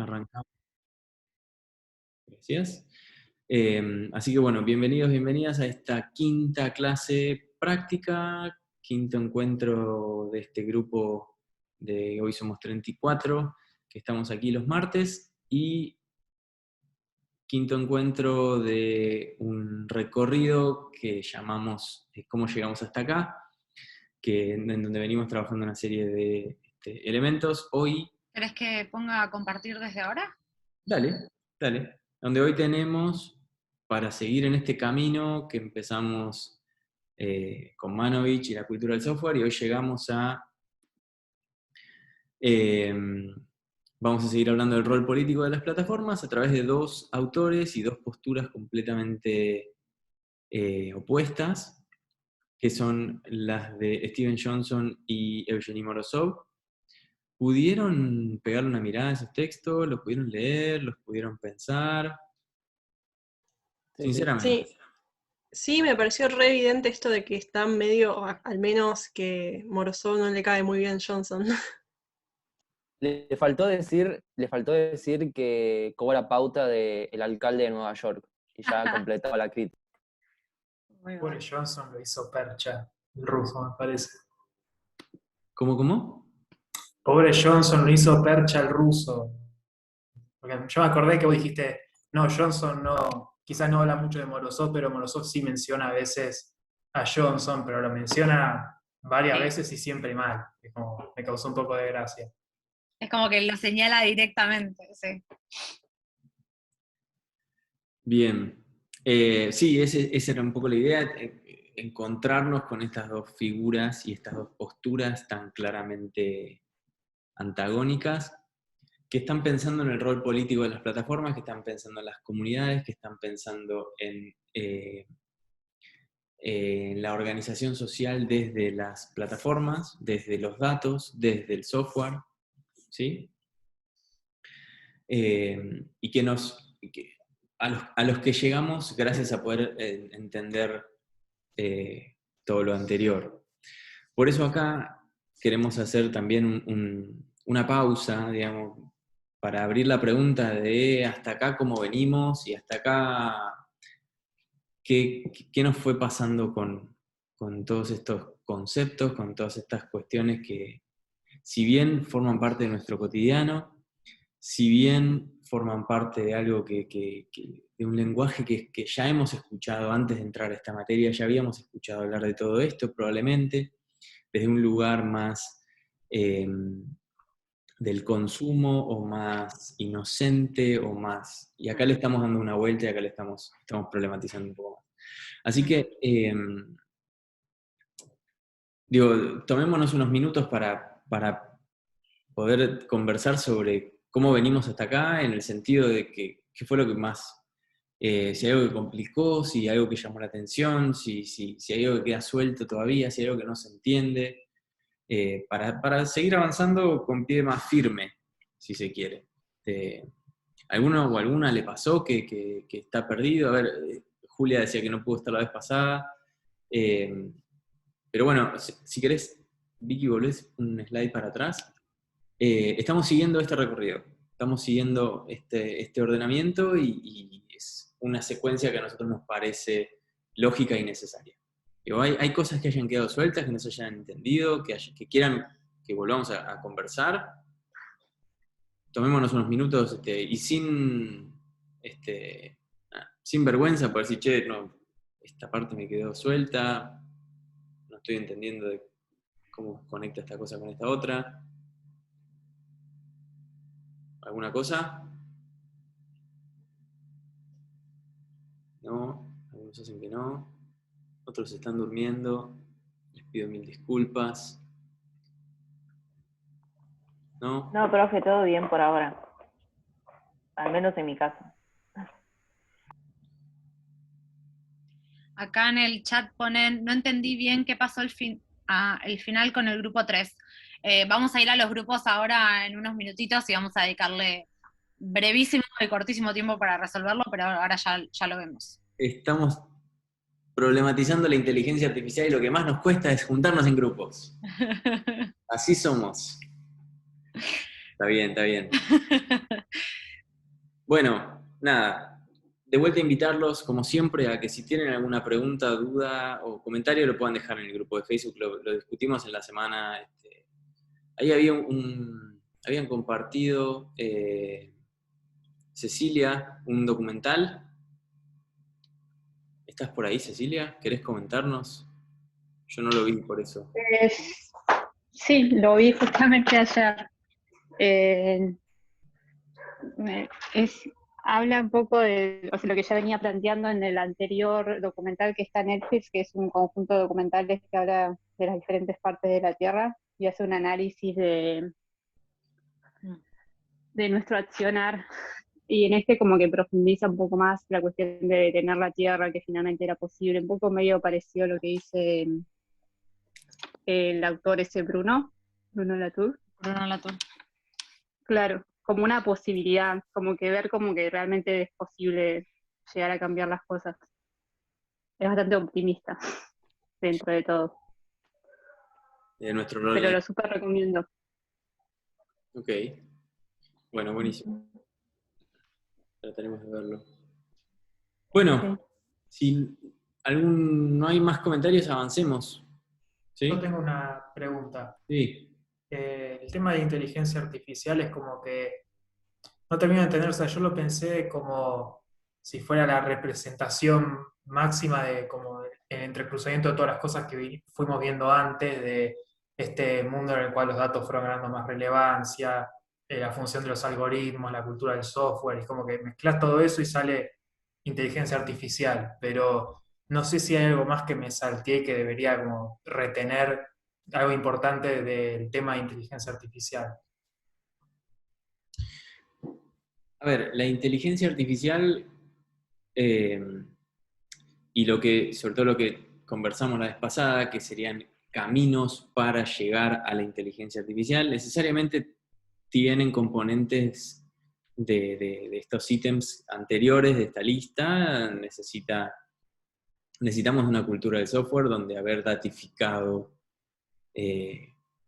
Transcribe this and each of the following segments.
Arrancamos. Gracias. Así que bueno, bienvenidos, bienvenidas a esta quinta clase práctica, quinto encuentro de este grupo de Hoy Somos 34, que estamos aquí los martes, y quinto encuentro de un recorrido que llamamos ¿Cómo llegamos hasta acá?, en donde venimos trabajando una serie de elementos. Hoy... ¿Querés que ponga a compartir desde ahora? Dale, dale. Donde hoy tenemos, para seguir en este camino que empezamos con Manovich y la cultura del software, y hoy llegamos a... vamos a seguir hablando del rol político de las plataformas a través de dos autores y dos posturas completamente opuestas, que son las de Steven Johnson y Evgeny Morozov. ¿Pudieron pegarle una mirada a esos textos? ¿Los pudieron leer? ¿Los pudieron pensar? Sinceramente. Sí, me pareció re evidente esto de que está medio, al menos que Morozov no le cae muy bien Johnson. Le faltó decir que cobra pauta del alcalde de Nueva York, y ya completaba la crítica. Pobre Johnson lo hizo percha, el ruso, me parece. ¿Cómo? Pobre Johnson lo hizo percha el ruso. Porque yo me acordé que vos dijiste, no, Johnson no, quizás no habla mucho de Morozov, pero Morozov sí menciona a veces a Johnson, pero lo menciona varias veces y siempre mal. Es como, me causó un poco de gracia. Es como que lo señala directamente, sí. Bien. Sí, esa era un poco la idea, encontrarnos con estas dos figuras y estas dos posturas tan claramente antagónicas, que están pensando en el rol político de las plataformas, que están pensando en las comunidades, que están pensando en la organización social desde las plataformas, desde los datos, desde el software, ¿sí? Y que a los que llegamos gracias a poder entender todo lo anterior. Por eso acá queremos hacer también una pausa, digamos, para abrir la pregunta de hasta acá cómo venimos y hasta acá qué nos fue pasando con todos estos conceptos, con todas estas cuestiones que, si bien forman parte de nuestro cotidiano, si bien forman parte de algo de un lenguaje que ya hemos escuchado antes de entrar a esta materia, ya habíamos escuchado hablar de todo esto probablemente, desde un lugar más del consumo o más inocente o más... Y acá le estamos dando una vuelta y acá le estamos problematizando un poco más. Así que, tomémonos unos minutos para poder conversar sobre cómo venimos hasta acá, en el sentido de qué fue lo que más, si hay algo que complicó, si hay algo que llamó la atención, si hay algo que queda suelto todavía, si hay algo que no se entiende, para seguir avanzando con pie más firme, si se quiere. ¿Alguno o alguna le pasó que está perdido? A ver, Julia decía que no pudo estar la vez pasada, pero bueno, si querés, Vicky, volvés un slide para atrás. Estamos siguiendo este recorrido, estamos siguiendo este ordenamiento y es una secuencia que a nosotros nos parece lógica y necesaria. Digo, hay cosas que hayan quedado sueltas, que no se hayan entendido, que quieran que volvamos a conversar. Tomémonos unos minutos y sin vergüenza por decir, che, no, esta parte me quedó suelta, no estoy entendiendo de cómo conecta esta cosa con esta otra. ¿Alguna cosa? No, algunos hacen que no. Otros están durmiendo. Les pido mil disculpas. ¿No? No, profe, todo bien por ahora. Al menos en mi caso. Acá en el chat ponen, no entendí bien qué pasó el final con el grupo 3. Vamos a ir a los grupos ahora en unos minutitos y vamos a dedicarle brevísimo y cortísimo tiempo para resolverlo, pero ahora ya lo vemos. Estamos problematizando la inteligencia artificial y lo que más nos cuesta es juntarnos en grupos. Así somos. Está bien, está bien. Bueno, nada, de vuelta a invitarlos, como siempre, a que si tienen alguna pregunta, duda o comentario, lo puedan dejar en el grupo de Facebook, lo discutimos en la semana. Ahí habían compartido Cecilia un documental. ¿Estás por ahí, Cecilia? ¿Querés comentarnos? Yo no lo vi por eso. Sí, lo vi justamente ayer. Eh, habla un poco de lo que ya venía planteando en el anterior documental que está en Netflix, que es un conjunto de documentales que habla de las diferentes partes de la Tierra y hace un análisis de nuestro accionar. Y en este como que profundiza un poco más la cuestión de detener la Tierra, que finalmente era posible. Un poco medio parecido a lo que dice el autor ese Bruno Latour. Bruno Latour. Claro, como una posibilidad, como que ver como que realmente es posible llegar a cambiar las cosas. Es bastante optimista dentro de todo. De nuestro rol. Pero lo súper recomiendo. Ok. Bueno, buenísimo. Trataremos de verlo. Bueno, si no hay más comentarios, avancemos. ¿Sí? Yo tengo una pregunta. Sí. El tema de inteligencia artificial es como que no termino de entender, o sea, yo lo pensé como si fuera la representación máxima de como el entrecruzamiento de todas las cosas que fuimos viendo antes, de este mundo en el cual los datos fueron ganando más relevancia, la función de los algoritmos, la cultura del software, y como que mezclas todo eso y sale inteligencia artificial, pero no sé si hay algo más que me salteé que debería como retener algo importante del tema de inteligencia artificial. A ver, la inteligencia artificial y sobre todo lo que conversamos la vez pasada, que serían caminos para llegar a la inteligencia artificial, necesariamente tienen componentes de estos ítems anteriores de esta lista. Necesitamos una cultura del software donde haber datificado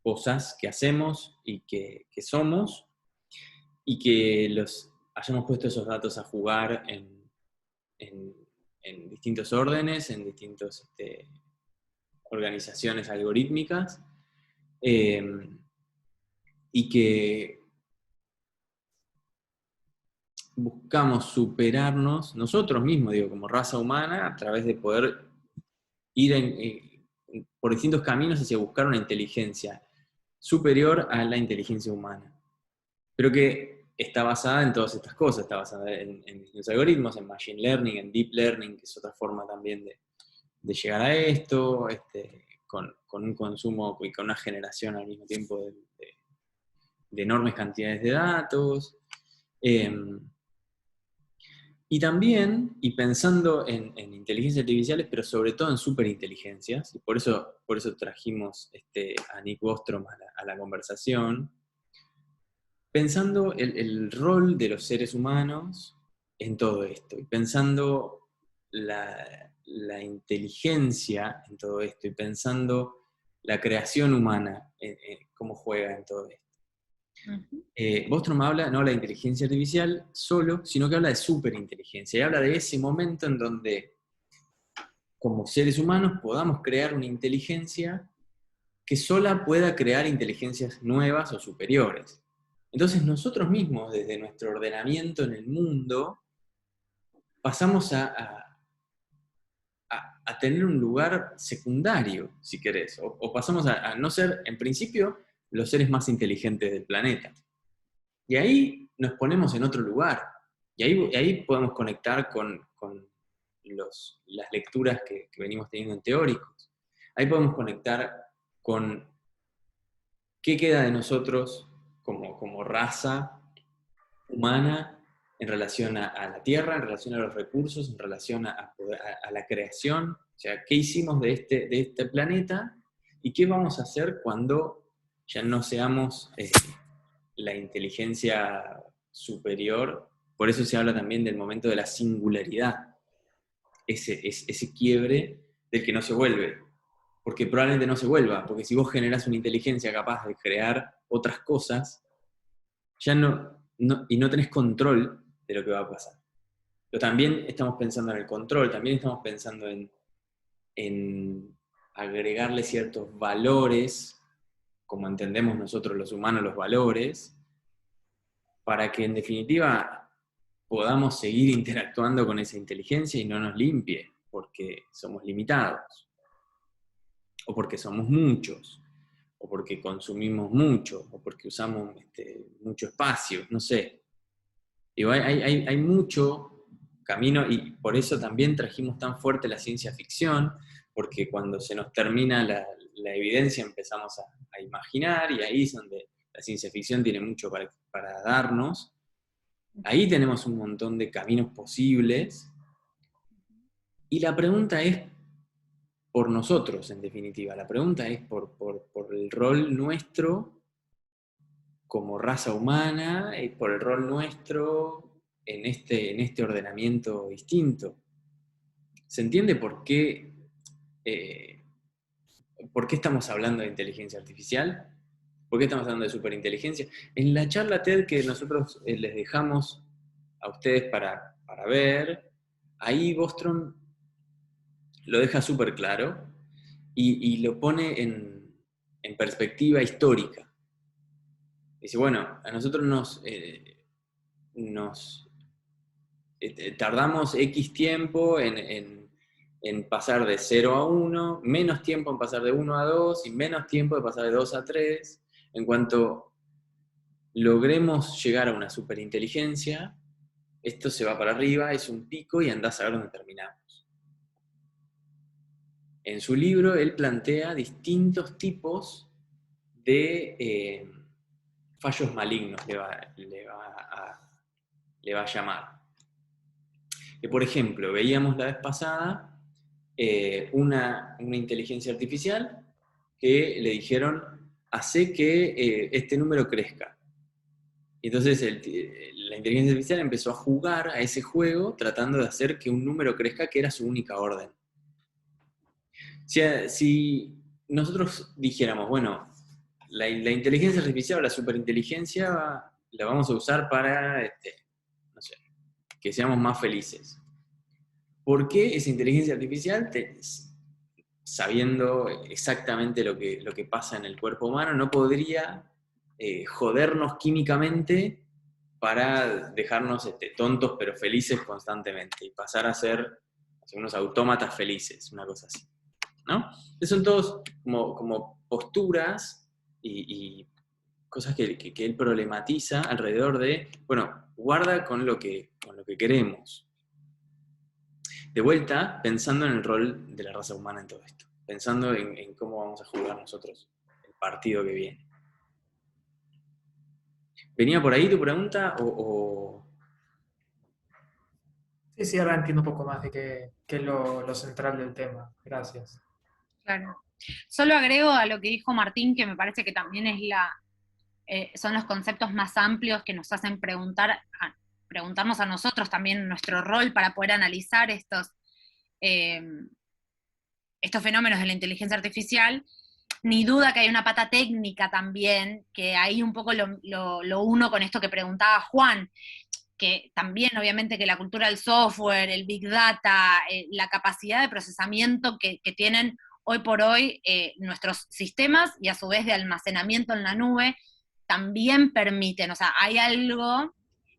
cosas que hacemos y que somos, y que hayamos puesto esos datos a jugar en distintos órdenes, en distintas organizaciones algorítmicas, y que buscamos superarnos nosotros mismos, digo, como raza humana, a través de poder ir por distintos caminos hacia buscar una inteligencia superior a la inteligencia humana. Pero que está basada en todas estas cosas, está basada en los algoritmos, en machine learning, en deep learning, que es otra forma también de llegar a esto, con un consumo y con una generación al mismo tiempo de enormes cantidades de datos. Y también, y pensando en inteligencias artificiales, pero sobre todo en superinteligencias, y por eso trajimos a Nick Bostrom a la conversación, pensando el rol de los seres humanos en todo esto, y pensando la inteligencia en todo esto, y pensando la creación humana, cómo juega en todo esto. Bostrom no habla de inteligencia artificial solo, sino que habla de superinteligencia, y habla de ese momento en donde, como seres humanos, podamos crear una inteligencia que sola pueda crear inteligencias nuevas o superiores. Entonces nosotros mismos, desde nuestro ordenamiento en el mundo, pasamos a tener un lugar secundario, si querés, o pasamos a no ser, en principio, los seres más inteligentes del planeta. Y ahí nos ponemos en otro lugar, y ahí podemos conectar con las lecturas que venimos teniendo en teóricos. Ahí podemos conectar con qué queda de nosotros como raza humana en relación a la Tierra, en relación a los recursos, en relación a la creación. O sea, ¿qué hicimos de este planeta? ¿Y qué vamos a hacer cuando ya no seamos la inteligencia superior? Por eso se habla también del momento de la singularidad. Ese quiebre del que no se vuelve. Porque probablemente no se vuelva, porque si vos generás una inteligencia capaz de crear otras cosas, ya no tenés control de lo que va a pasar. Pero también estamos pensando en el control, también estamos pensando en agregarle ciertos valores, como entendemos nosotros los humanos los valores, para que en definitiva podamos seguir interactuando con esa inteligencia y no nos limpie, porque somos limitados, o porque somos muchos, o porque consumimos mucho, o porque usamos mucho espacio, no sé. Digo, hay mucho camino, y por eso también trajimos tan fuerte la ciencia ficción, porque cuando se nos termina la evidencia empezamos a imaginar, y ahí es donde la ciencia ficción tiene mucho para darnos. Ahí tenemos un montón de caminos posibles, y la pregunta es por nosotros, en definitiva. La pregunta es por el rol nuestro como raza humana, y por el rol nuestro en este ordenamiento distinto. ¿Se entiende por qué estamos hablando de inteligencia artificial? ¿Por qué estamos hablando de superinteligencia? En la charla TED que nosotros les dejamos a ustedes para ver, ahí Bostrom lo deja súper claro y lo pone en perspectiva histórica. Dice, bueno, a nosotros tardamos X tiempo en pasar de 0 a 1, menos tiempo en pasar de 1 a 2 y menos tiempo de pasar de 2 a 3. En cuanto logremos llegar a una superinteligencia, esto se va para arriba, es un pico y andás a ver dónde terminamos. En su libro él plantea distintos tipos de fallos malignos, le va a llamar. Que, por ejemplo, veíamos la vez pasada una inteligencia artificial que le dijeron, hace que este número crezca. Y entonces la inteligencia artificial empezó a jugar a ese juego tratando de hacer que un número crezca, que era su única orden. Si nosotros dijéramos, bueno, la inteligencia artificial o la superinteligencia la vamos a usar para, no sé, que seamos más felices. ¿Por qué esa inteligencia artificial, sabiendo exactamente lo que pasa en el cuerpo humano, no podría jodernos químicamente para dejarnos tontos pero felices constantemente y pasar a ser unos autómatas felices, una cosa así, ¿no? Entonces son todos como posturas y cosas que él problematiza alrededor de, bueno, guarda con lo que queremos. De vuelta, pensando en el rol de la raza humana en todo esto, pensando en cómo vamos a jugar nosotros el partido que viene. ¿Venía por ahí tu pregunta o...? Sí, ahora entiendo un poco más de qué es lo central del tema. Gracias. Claro. Solo agrego a lo que dijo Martín, que me parece que también es son los conceptos más amplios que nos hacen preguntarnos a nosotros también nuestro rol para poder analizar estos fenómenos de la inteligencia artificial. Ni duda que hay una pata técnica también, que ahí un poco lo uno con esto que preguntaba Juan, que también obviamente que la cultura del software, el big data, la capacidad de procesamiento que tienen hoy por hoy nuestros sistemas y a su vez de almacenamiento en la nube, también permiten, o sea, hay algo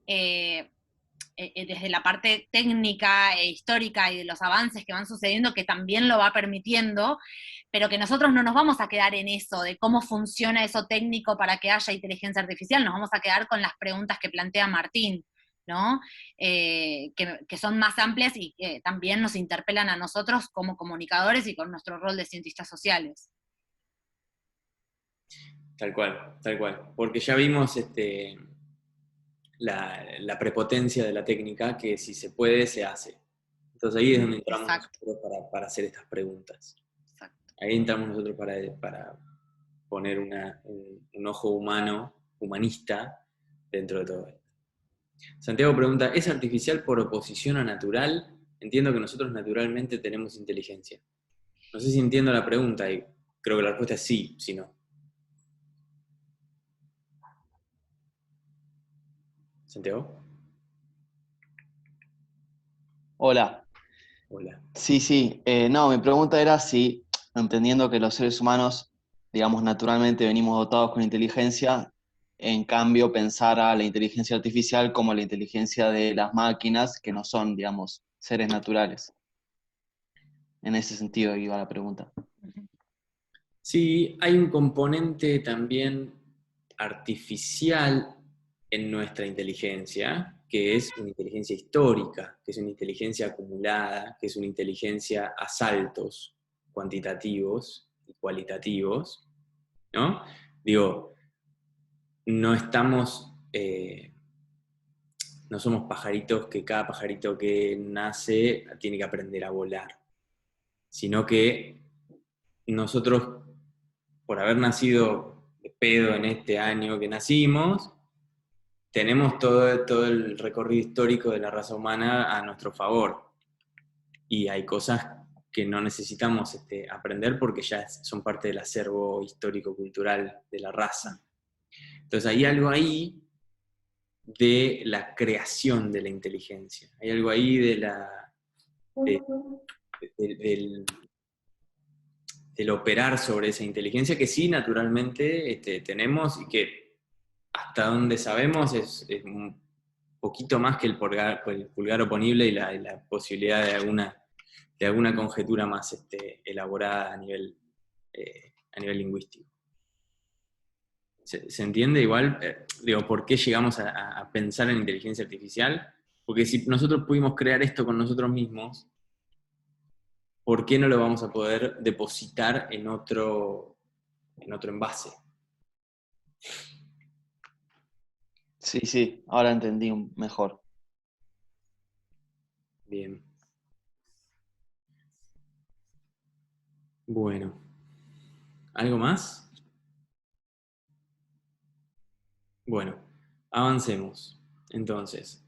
desde la parte técnica e histórica y de los avances que van sucediendo que también lo va permitiendo, pero que nosotros no nos vamos a quedar en eso, de cómo funciona eso técnico para que haya inteligencia artificial, nos vamos a quedar con las preguntas que plantea Martín, ¿no? Que son más amplias y que también nos interpelan a nosotros como comunicadores y con nuestro rol de cientistas sociales. Tal cual. Porque ya vimos la prepotencia de la técnica, que si se puede, se hace. Entonces ahí es donde entramos nosotros para hacer estas preguntas. Exacto. Ahí entramos nosotros para poner un ojo humanista, dentro de todo esto. Santiago pregunta, ¿es artificial por oposición a natural? Entiendo que nosotros naturalmente tenemos inteligencia. No sé si entiendo la pregunta y creo que la respuesta es sí, si no. ¿Santiago? Hola. Hola. Sí. No, mi pregunta era si, entendiendo que los seres humanos, digamos, naturalmente venimos dotados con inteligencia, en cambio pensar a la inteligencia artificial como la inteligencia de las máquinas, que no son, digamos, seres naturales. En ese sentido iba la pregunta. Sí, hay un componente también artificial en nuestra inteligencia, que es una inteligencia histórica, que es una inteligencia acumulada, que es una inteligencia a saltos cuantitativos y cualitativos, ¿no? Digo, no estamos, no somos pajaritos que cada pajarito que nace tiene que aprender a volar, sino que nosotros, por haber nacido de pedo en este año que nacimos, tenemos todo el recorrido histórico de la raza humana a nuestro favor. Y hay cosas que no necesitamos aprender porque ya son parte del acervo histórico-cultural de la raza. Entonces hay algo ahí de la creación de la inteligencia. Hay algo ahí del operar sobre esa inteligencia que sí, naturalmente tenemos y que hasta donde sabemos es un poquito más que el pulgar oponible y la posibilidad de alguna conjetura más elaborada a nivel lingüístico. ¿Se entiende igual? Digo, ¿por qué llegamos a pensar en inteligencia artificial? Porque si nosotros pudimos crear esto con nosotros mismos, ¿por qué no lo vamos a poder depositar en otro envase? Sí, ahora entendí mejor. Bien. Bueno. ¿Algo más? Bueno, avancemos. Entonces,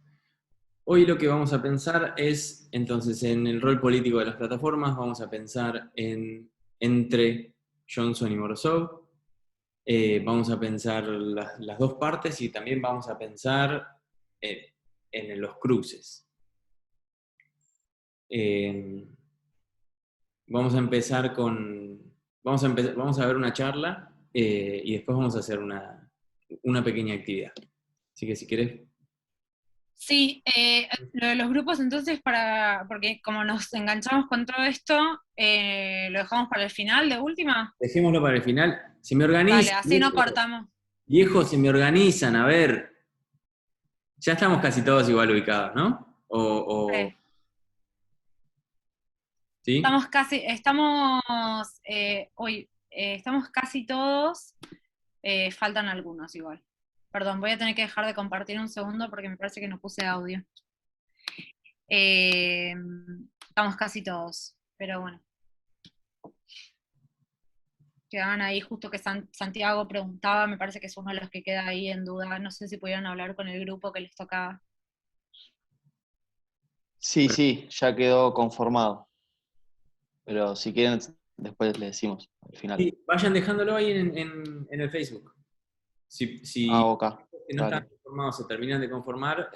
hoy lo que vamos a pensar es, entonces, en el rol político de las plataformas, vamos a pensar entre Johnson y Morozov, vamos a pensar las dos partes y también vamos a pensar en los cruces. Vamos a empezar vamos a ver una charla y después vamos a hacer una pequeña actividad. Así que si querés. Sí, lo de los grupos entonces, porque como nos enganchamos con todo esto, lo dejamos para el final de última. Dejémoslo para el final. Se me Dale, organizan. así no cortamos. Viejos, se me organizan, a ver. Ya estamos casi todos igual ubicados, ¿no? ¿Sí? Estamos casi todos, faltan algunos igual. Perdón, voy a tener que dejar de compartir un segundo porque me parece que no puse audio. Estamos casi todos, pero bueno. Quedaban ahí justo que Santiago preguntaba, me parece que es uno de los que queda ahí en duda. No sé si pudieron hablar con el grupo que les tocaba. Sí, ya quedó conformado. Pero si quieren, después le decimos al final. Sí, vayan dejándolo ahí en el Facebook. Si Ok. no Dale. están conformados, se terminan de conformar,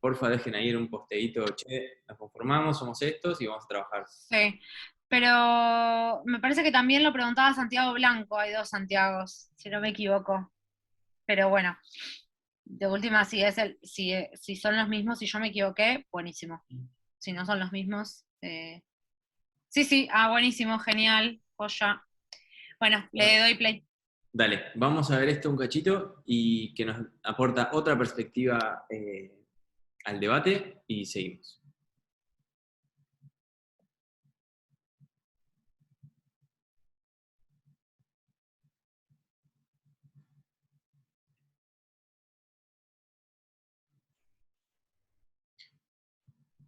porfa dejen ahí en un posteíto, che, nos conformamos, somos estos y vamos a trabajar. Sí, pero me parece que también lo preguntaba Santiago Blanco, hay dos Santiagos, si no me equivoco. Pero bueno, de última, si son los mismos, si yo me equivoqué, buenísimo. Si no son los mismos, sí, buenísimo, genial, joya. Bueno, le doy play. Dale, vamos a ver esto un cachito y que nos aporta otra perspectiva al debate y seguimos.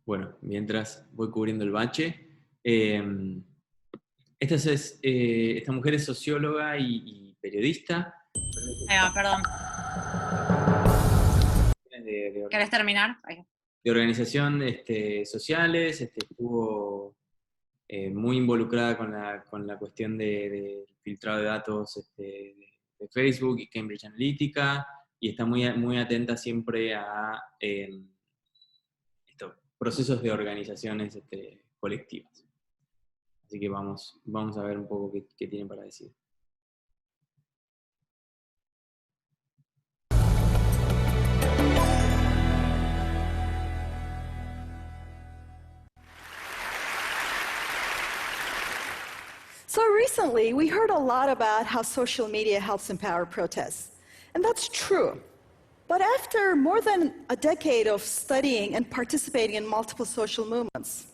Bueno, mientras voy cubriendo el bache, esta mujer es socióloga y periodista. Perdón. ¿Querés terminar? Ahí. De organización sociales, estuvo muy involucrada con la cuestión de filtrado de datos de Facebook y Cambridge Analytica, y está muy atenta siempre a procesos de organizaciones colectivas. Así que vamos a ver un poco qué tienen para decir. So recently, we heard a lot about how social media helps empower protests. And that's true. But after more than a decade of studying and participating in multiple social movements,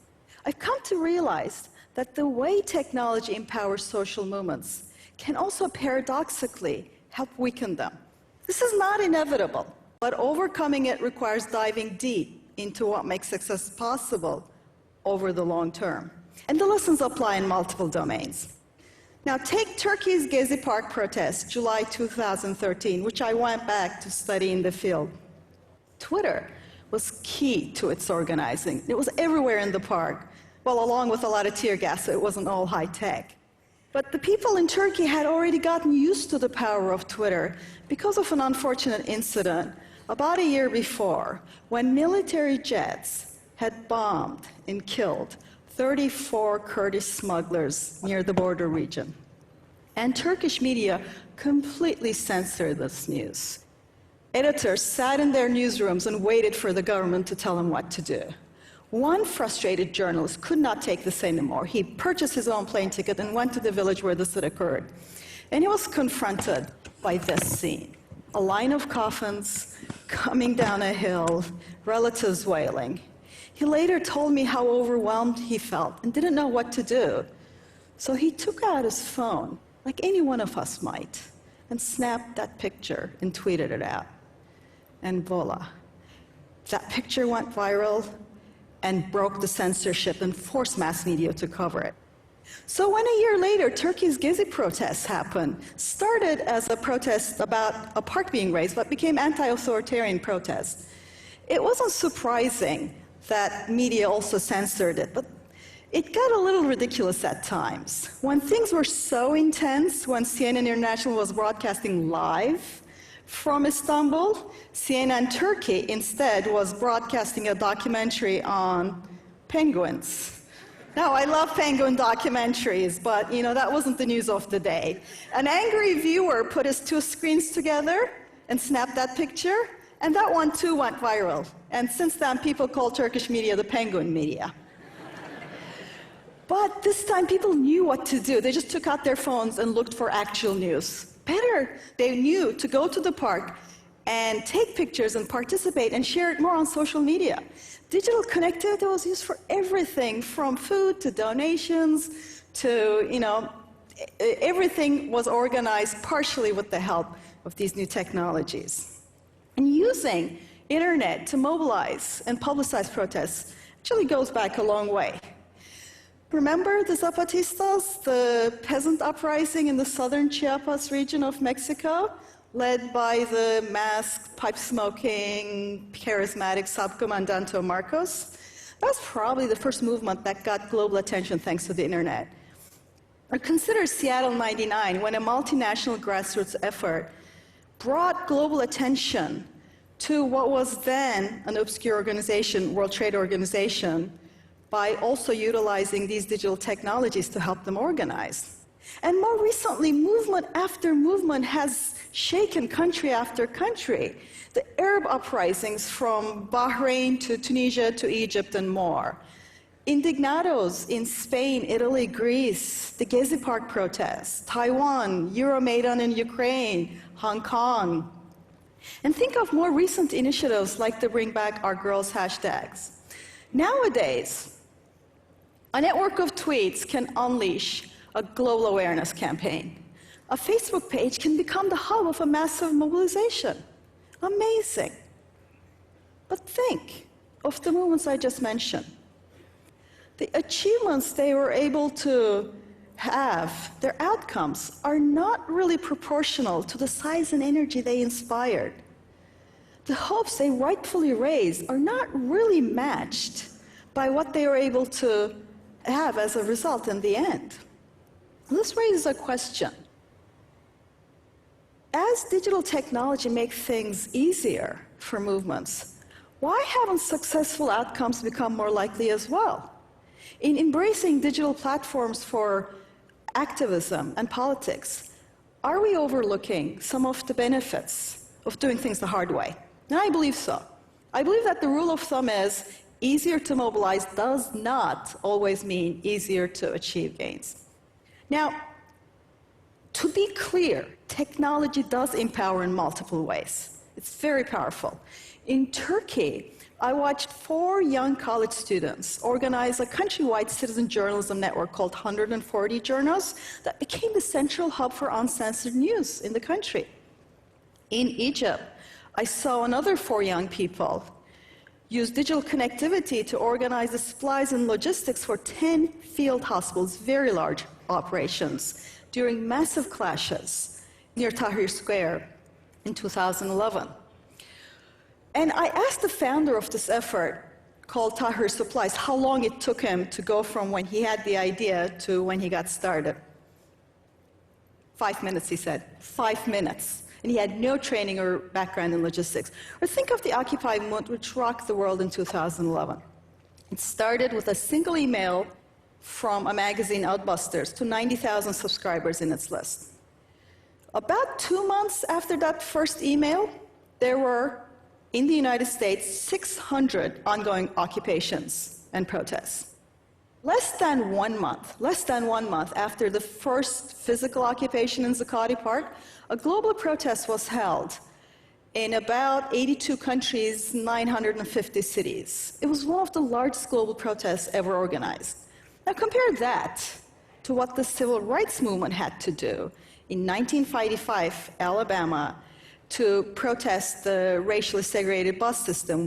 I've come to realize that the way technology empowers social movements can also paradoxically help weaken them. This is not inevitable, but overcoming it requires diving deep into what makes success possible over the long term. And the lessons apply in multiple domains. Now, take Turkey's Gezi Park protest, July 2013, which I went back to study in the field. Twitter was key to its organizing. It was everywhere in the park, well, along with a lot of tear gas, so it wasn't all high tech. But the people in Turkey had already gotten used to the power of Twitter because of an unfortunate incident about a year before, when military jets had bombed and killed 34 Kurdish smugglers near the border region. And Turkish media completely censored this news. Editors sat in their newsrooms and waited for the government to tell them what to do. One frustrated journalist could not take this anymore. He purchased his own plane ticket and went to the village where this had occurred. And he was confronted by this scene. A line of coffins coming down a hill, relatives wailing. He later told me how overwhelmed he felt and didn't know what to do. So he took out his phone, like any one of us might, and snapped that picture and tweeted it out. And voila. That picture went viral and broke the censorship and forced mass media to cover it. So when a year later, Turkey's Gezi protests happened, started as a protest about a park being razed, but became anti-authoritarian protests. It wasn't surprising that media also censored it, but it got a little ridiculous at times. When things were so intense, when CNN International was broadcasting live from Istanbul, CNN Turkey instead was broadcasting a documentary on penguins. Now, I love penguin documentaries, but that wasn't the news of the day. An angry viewer put his two screens together and snapped that picture, and that one too went viral. And since then, people call Turkish media the penguin media. But this time, people knew what to do. They just took out their phones and looked for actual news. Better, they knew to go to the park and take pictures and participate and share it more on social media. Digital connectivity was used for everything, from food to donations to, everything was organized partially with the help of these new technologies. And using internet to mobilize and publicize protests actually goes back a long way. Remember the Zapatistas, the peasant uprising in the southern Chiapas region of Mexico, led by the masked, pipe-smoking, charismatic Subcomandante Marcos? That's probably the first movement that got global attention thanks to the internet. Or consider Seattle '99, when a multinational grassroots effort brought global attention to what was then an obscure organization, World Trade Organization, by also utilizing these digital technologies to help them organize. And more recently, movement after movement has shaken country after country. The Arab uprisings from Bahrain to Tunisia to Egypt and more. Indignados in Spain, Italy, Greece, the Gezi Park protests, Taiwan, Euromaidan in Ukraine, Hong Kong. And think of more recent initiatives like the Bring Back Our Girls hashtags. Nowadays, a network of tweets can unleash a global awareness campaign. A Facebook page can become the hub of a massive mobilization. Amazing. But think of the movements I just mentioned. The achievements they were able to have, their outcomes, are not really proportional to the size and energy they inspired. The hopes they rightfully raised are not really matched by what they were able to have as a result in the end. This raises a question. As digital technology makes things easier for movements, why haven't successful outcomes become more likely as well? In embracing digital platforms for activism and politics, are we overlooking some of the benefits of doing things the hard way? And I believe so. I believe that the rule of thumb is easier to mobilize does not always mean easier to achieve gains. Now, to be clear, technology does empower in multiple ways. It's very powerful. In Turkey, I watched 4 young college students organize a countrywide citizen journalism network called 140 Journos that became the central hub for uncensored news in the country. In Egypt, I saw another 4 young people use digital connectivity to organize the supplies and logistics for 10 field hospitals, very large operations, during massive clashes near Tahrir Square in 2011. And I asked the founder of this effort, called Tahrir Supplies, how long it took him to go from when he had the idea to when he got started. 5 minutes, he said. 5 minutes. And he had no training or background in logistics. Or think of the Occupy movement, which rocked the world in 2011. It started with a single email from a magazine, Outbusters, to 90,000 subscribers in its list. About 2 months after that first email, there were, in the United States, 600 ongoing occupations and protests. Less than 1 month after the first physical occupation in Zuccotti Park, a global protest was held in about 82 countries, 950 cities. It was one of the largest global protests ever organized. Now compare that to what the civil rights movement had to do in 1955, Alabama, to protest the racially segregated bus system,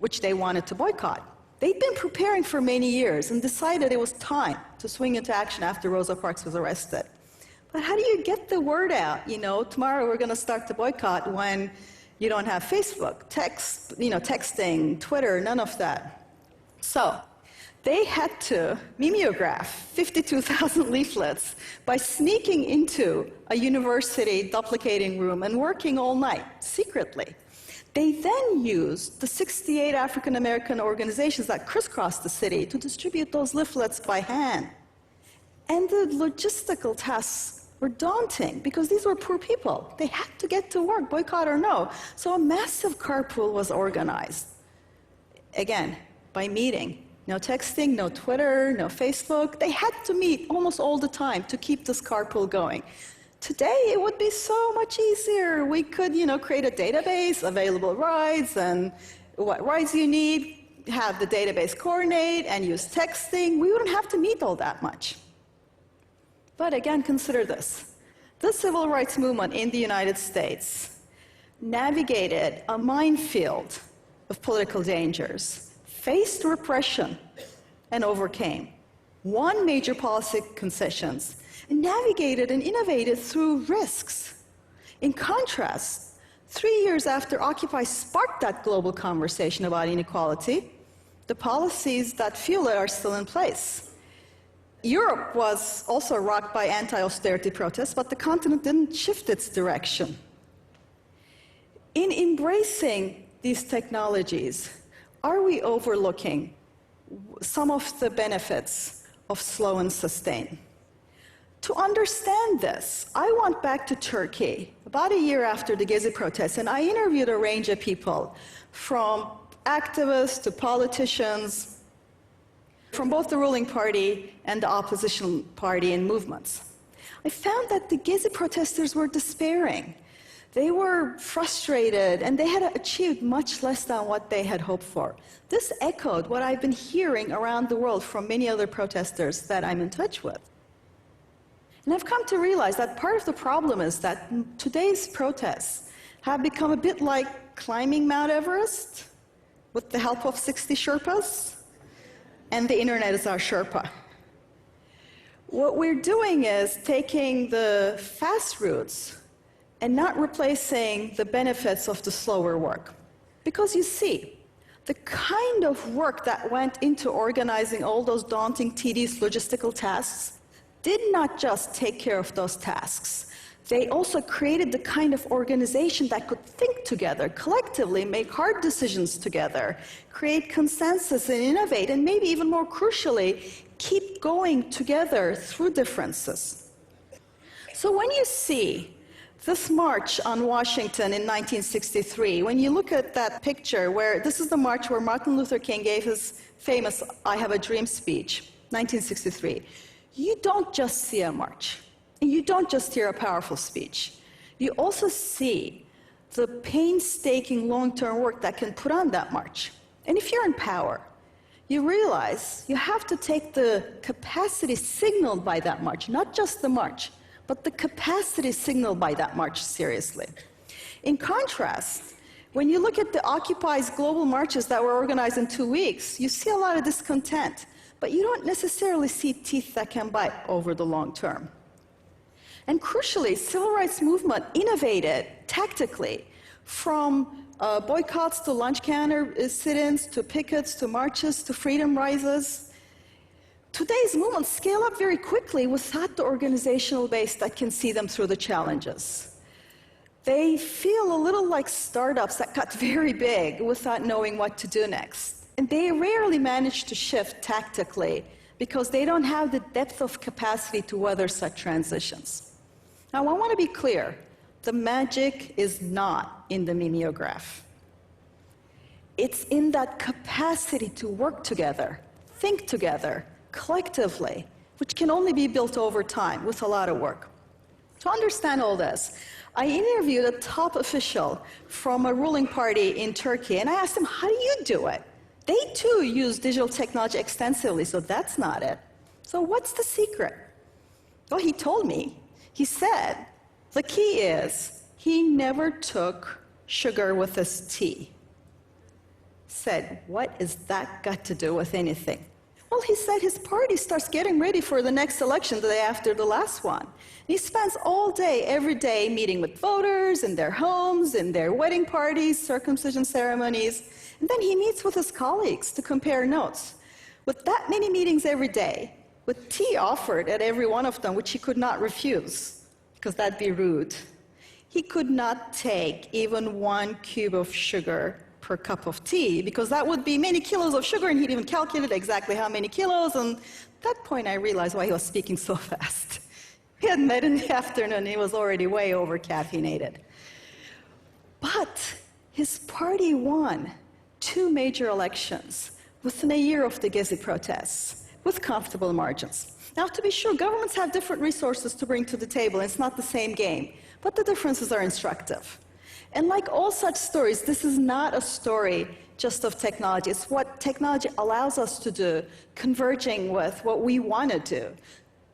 which they wanted to boycott. They'd been preparing for many years and decided it was time to swing into action after Rosa Parks was arrested. But how do you get the word out? You know, tomorrow we're going to start the boycott when you don't have Facebook, texting, Twitter, none of that. So they had to mimeograph 52,000 leaflets by sneaking into a university duplicating room and working all night, secretly. They then used the 68 African American organizations that crisscrossed the city to distribute those leaflets by hand. And the logistical tasks were daunting because these were poor people. They had to get to work, boycott or no. So a massive carpool was organized. Again, by meeting. No texting, no Twitter, no Facebook. They had to meet almost all the time to keep this carpool going. Today, it would be so much easier. We could, create a database, available rides, and what rides you need, have the database coordinate, and use texting. We wouldn't have to meet all that much. But again, consider this. The civil rights movement in the United States navigated a minefield of political dangers, faced repression, and overcame. Won major policy concessions, and navigated and innovated through risks. In contrast, 3 years after Occupy sparked that global conversation about inequality, the policies that fuel it are still in place. Europe was also rocked by anti-austerity protests, but the continent didn't shift its direction. In embracing these technologies, are we overlooking some of the benefits of slow and sustain? To understand this, I went back to Turkey about a year after the Gezi protests, and I interviewed a range of people, from activists to politicians, from both the ruling party and the opposition party and movements. I found that the Gezi protesters were despairing. They were frustrated, and they had achieved much less than what they had hoped for. This echoed what I've been hearing around the world from many other protesters that I'm in touch with. And I've come to realize that part of the problem is that today's protests have become a bit like climbing Mount Everest with the help of 60 Sherpas, and the internet is our Sherpa. What we're doing is taking the fast routes and not replacing the benefits of the slower work. Because you see, the kind of work that went into organizing all those daunting, tedious logistical tasks did not just take care of those tasks. They also created the kind of organization that could think together, collectively, make hard decisions together, create consensus and innovate, and maybe even more crucially, keep going together through differences. So when you see this march on Washington in 1963, when you look at that picture where this is the march where Martin Luther King gave his famous I Have a Dream speech, 1963, you don't just see a march. And you don't just hear a powerful speech. You also see the painstaking long-term work that can put on that march. And if you're in power, you realize you have to take the capacity signaled by that march, not just the march, but the capacity signaled by that march seriously. In contrast, when you look at the Occupy's global marches that were organized in 2 weeks, you see a lot of discontent, but you don't necessarily see teeth that can bite over the long term. And crucially, civil rights movement innovated tactically from boycotts to lunch counter sit-ins to pickets to marches to freedom rises. Today's movements scale up very quickly without the organizational base that can see them through the challenges. They feel a little like startups that got very big without knowing what to do next. And they rarely manage to shift tactically because they don't have the depth of capacity to weather such transitions. Now, I want to be clear. The magic is not in the mimeograph. It's in that capacity to work together, think together, collectively, which can only be built over time with a lot of work. To understand all this, I interviewed a top official from a ruling party in Turkey, and I asked him, how do you do it? They too use digital technology extensively, so that's not it. So what's the secret? Well, he told me. He said, the key is he never took sugar with his tea. Said, what is that got to do with anything? Well, he said his party starts getting ready for the next election the day after the last one. He spends all day, every day, meeting with voters in their homes, in their wedding parties, circumcision ceremonies, and then he meets with his colleagues to compare notes. With that many meetings every day, with tea offered at every one of them, which he could not refuse, because that'd be rude. He could not take even 1 cube of sugar per cup of tea, because that would be many kilos of sugar, and he'd even calculated exactly how many kilos, and at that point I realized why he was speaking so fast. He had met in the afternoon, and he was already way over caffeinated. But his party won 2 major elections within a year of the Gezi protests, with comfortable margins. Now, to be sure, governments have different resources to bring to the table. It's not the same game, but the differences are instructive. And like all such stories, this is not a story just of technology. It's what technology allows us to do, converging with what we want to do.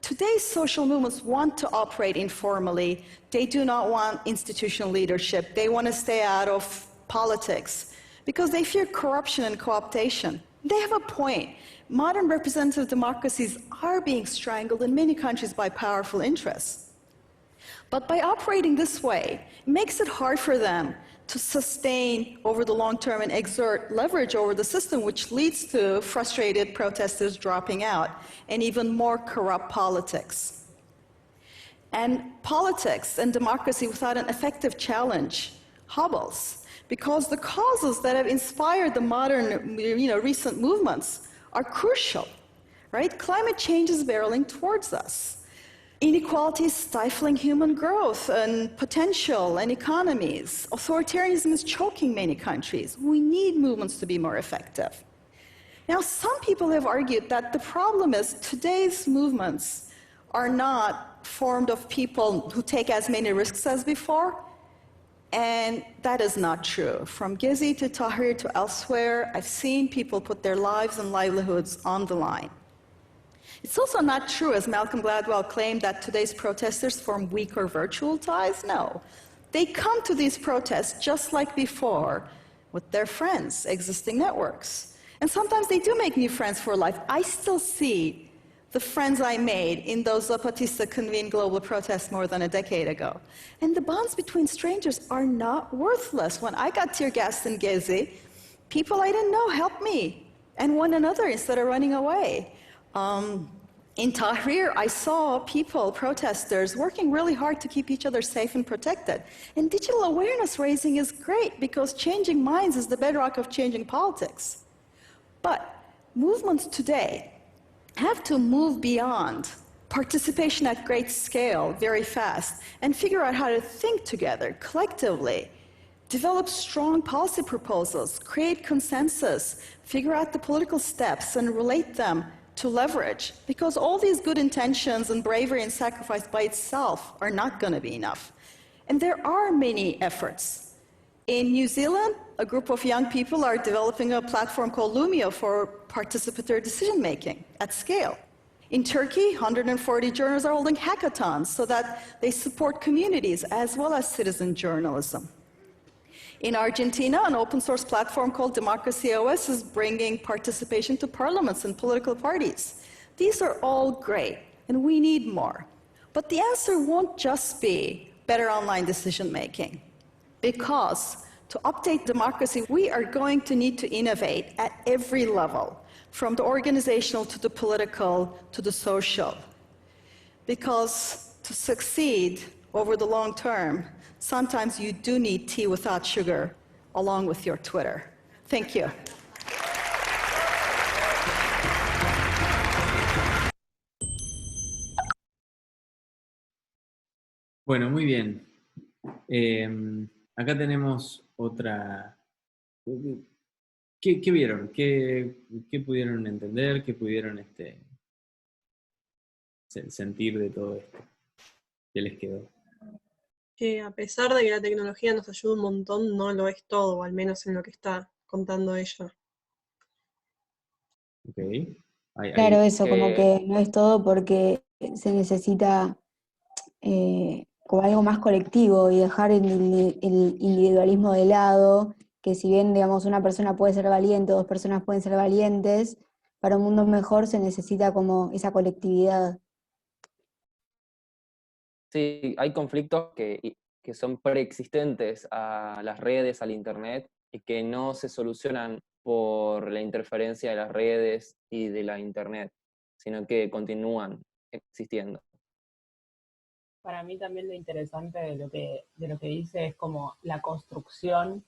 Today's social movements want to operate informally. They do not want institutional leadership. They want to stay out of politics because they fear corruption and co-optation. They have a point. Modern representative democracies are being strangled in many countries by powerful interests. But by operating this way, it makes it hard for them to sustain over the long term and exert leverage over the system, which leads to frustrated protesters dropping out and even more corrupt politics. And politics and democracy without an effective challenge hobbles, because the causes that have inspired the modern, recent movements are crucial, right? Climate change is barreling towards us. Inequality is stifling human growth and potential and economies. Authoritarianism is choking many countries. We need movements to be more effective. Now, some people have argued that the problem is today's movements are not formed of people who take as many risks as before, and that is not true. From Gezi to Tahrir to elsewhere, I've seen people put their lives and livelihoods on the line. It's also not true, as Malcolm Gladwell claimed, that today's protesters form weak or virtual ties. No. They come to these protests just like before, with their friends, existing networks. And sometimes they do make new friends for life. I still see the friends I made in those Zapatista-convened global protests more than a decade ago. And the bonds between strangers are not worthless. When I got tear-gassed in Gezi, people I didn't know helped me and one another instead of running away. In Tahrir, I saw people, protesters, working really hard to keep each other safe and protected. And digital awareness raising is great because changing minds is the bedrock of changing politics. But movements today have to move beyond participation at great scale very fast and figure out how to think together collectively, develop strong policy proposals, create consensus, figure out the political steps and relate them to leverage, because all these good intentions and bravery and sacrifice by itself are not going to be enough. And there are many efforts. In New Zealand, a group of young people are developing a platform called Lumio for participatory decision-making at scale. In Turkey, 140 journalists are holding hackathons so that they support communities as well as citizen journalism. In Argentina, an open source platform called Democracy OS is bringing participation to parliaments and political parties. These are all great, and we need more. But the answer won't just be better online decision-making, because to update democracy, we are going to need to innovate at every level, from the organizational to the political to the social. Because to succeed over the long term, sometimes you do need tea without sugar, along with your Twitter. Thank you. Bueno, muy bien. Acá tenemos otra... ¿Qué vieron? ¿Qué pudieron entender? ¿Qué pudieron sentir de todo esto? ¿Qué les quedó? Que a pesar de que la tecnología nos ayuda un montón, no lo es todo, al menos en lo que está contando ella. Ok. Claro, eso, como que- que no es todo porque se necesita como algo más colectivo y dejar el individualismo de lado, que si bien, digamos, una persona puede ser valiente, dos personas pueden ser valientes, para un mundo mejor se necesita como esa colectividad. Sí, hay conflictos que son preexistentes a las redes, al internet, y que no se solucionan por la interferencia de las redes y de la internet, sino que continúan existiendo. Para mí también lo interesante de lo que dice es como la construcción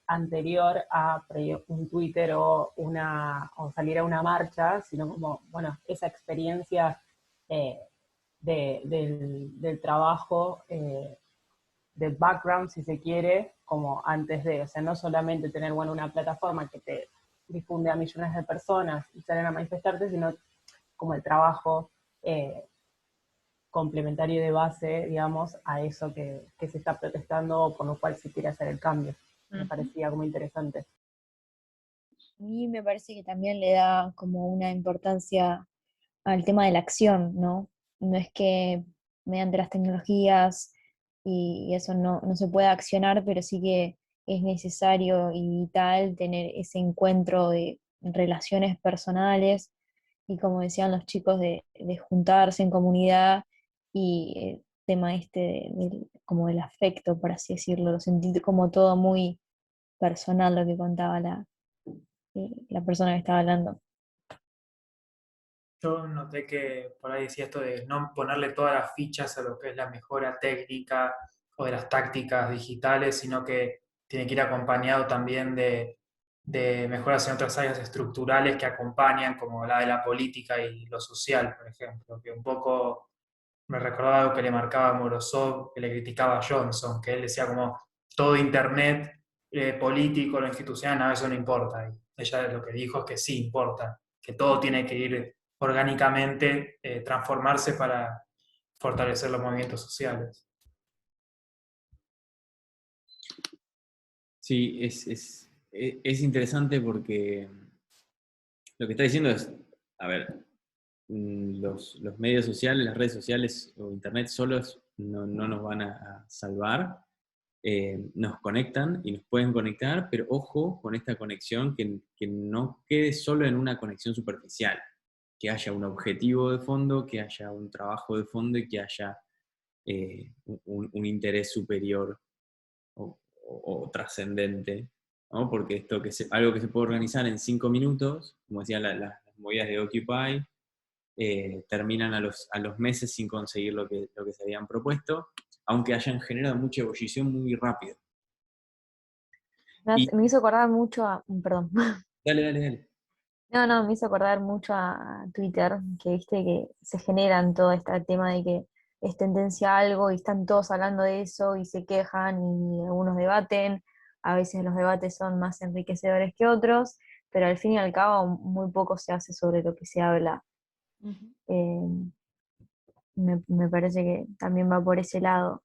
anterior a un Twitter o salir a una marcha, sino como, bueno, esa experiencia del trabajo, del background, si se quiere, como antes de, o sea, no solamente tener, bueno, una plataforma que te difunde a millones de personas y salen a manifestarte, sino como el trabajo complementario de base, digamos, a eso que se está protestando o por lo cual se quiere hacer el cambio. Me parecía como interesante. A mí me parece que también le da como una importancia al tema de la acción, ¿no? No es que mediante las tecnologías y eso no se pueda accionar, pero sí que es necesario y vital tener ese encuentro de relaciones personales y, como decían los chicos, de juntarse en comunidad y el tema como del afecto, por así decirlo, sentir como todo muy personal lo que contaba la persona que estaba hablando. Yo noté que por ahí decía esto de no ponerle todas las fichas a lo que es la mejora técnica o de las tácticas digitales, sino que tiene que ir acompañado también de mejoras en otras áreas estructurales que acompañan, como la de la política y lo social, por ejemplo, que un poco me recordaba algo que le marcaba a Morozov, que le criticaba a Johnson, que él decía como todo Internet político, lo institucional, nada, eso no importa. Y ella lo que dijo es que sí importa, que todo tiene que ir orgánicamente, transformarse para fortalecer los movimientos sociales. Sí, es interesante porque lo que está diciendo es, a ver, los medios sociales, las redes sociales o internet solos no nos van a salvar. Nos conectan y nos pueden conectar, pero ojo con esta conexión que no quede solo en una conexión superficial, que haya un objetivo de fondo, que haya un trabajo de fondo y que haya un interés superior o trascendente, ¿no? Porque esto algo que se puede organizar en 5 minutos, como decían las movidas de Occupy, terminan a los meses sin conseguir lo que se habían propuesto, aunque hayan generado mucha ebullición muy rápido. Me hizo acordar mucho a... Perdón. Dale. No, me hizo acordar mucho a Twitter, que viste que se generan todo este tema de que es tendencia a algo y están todos hablando de eso y se quejan y algunos debaten, a veces los debates son más enriquecedores que otros, pero al fin y al cabo muy poco se hace sobre lo que se habla. Me parece que también va por ese lado.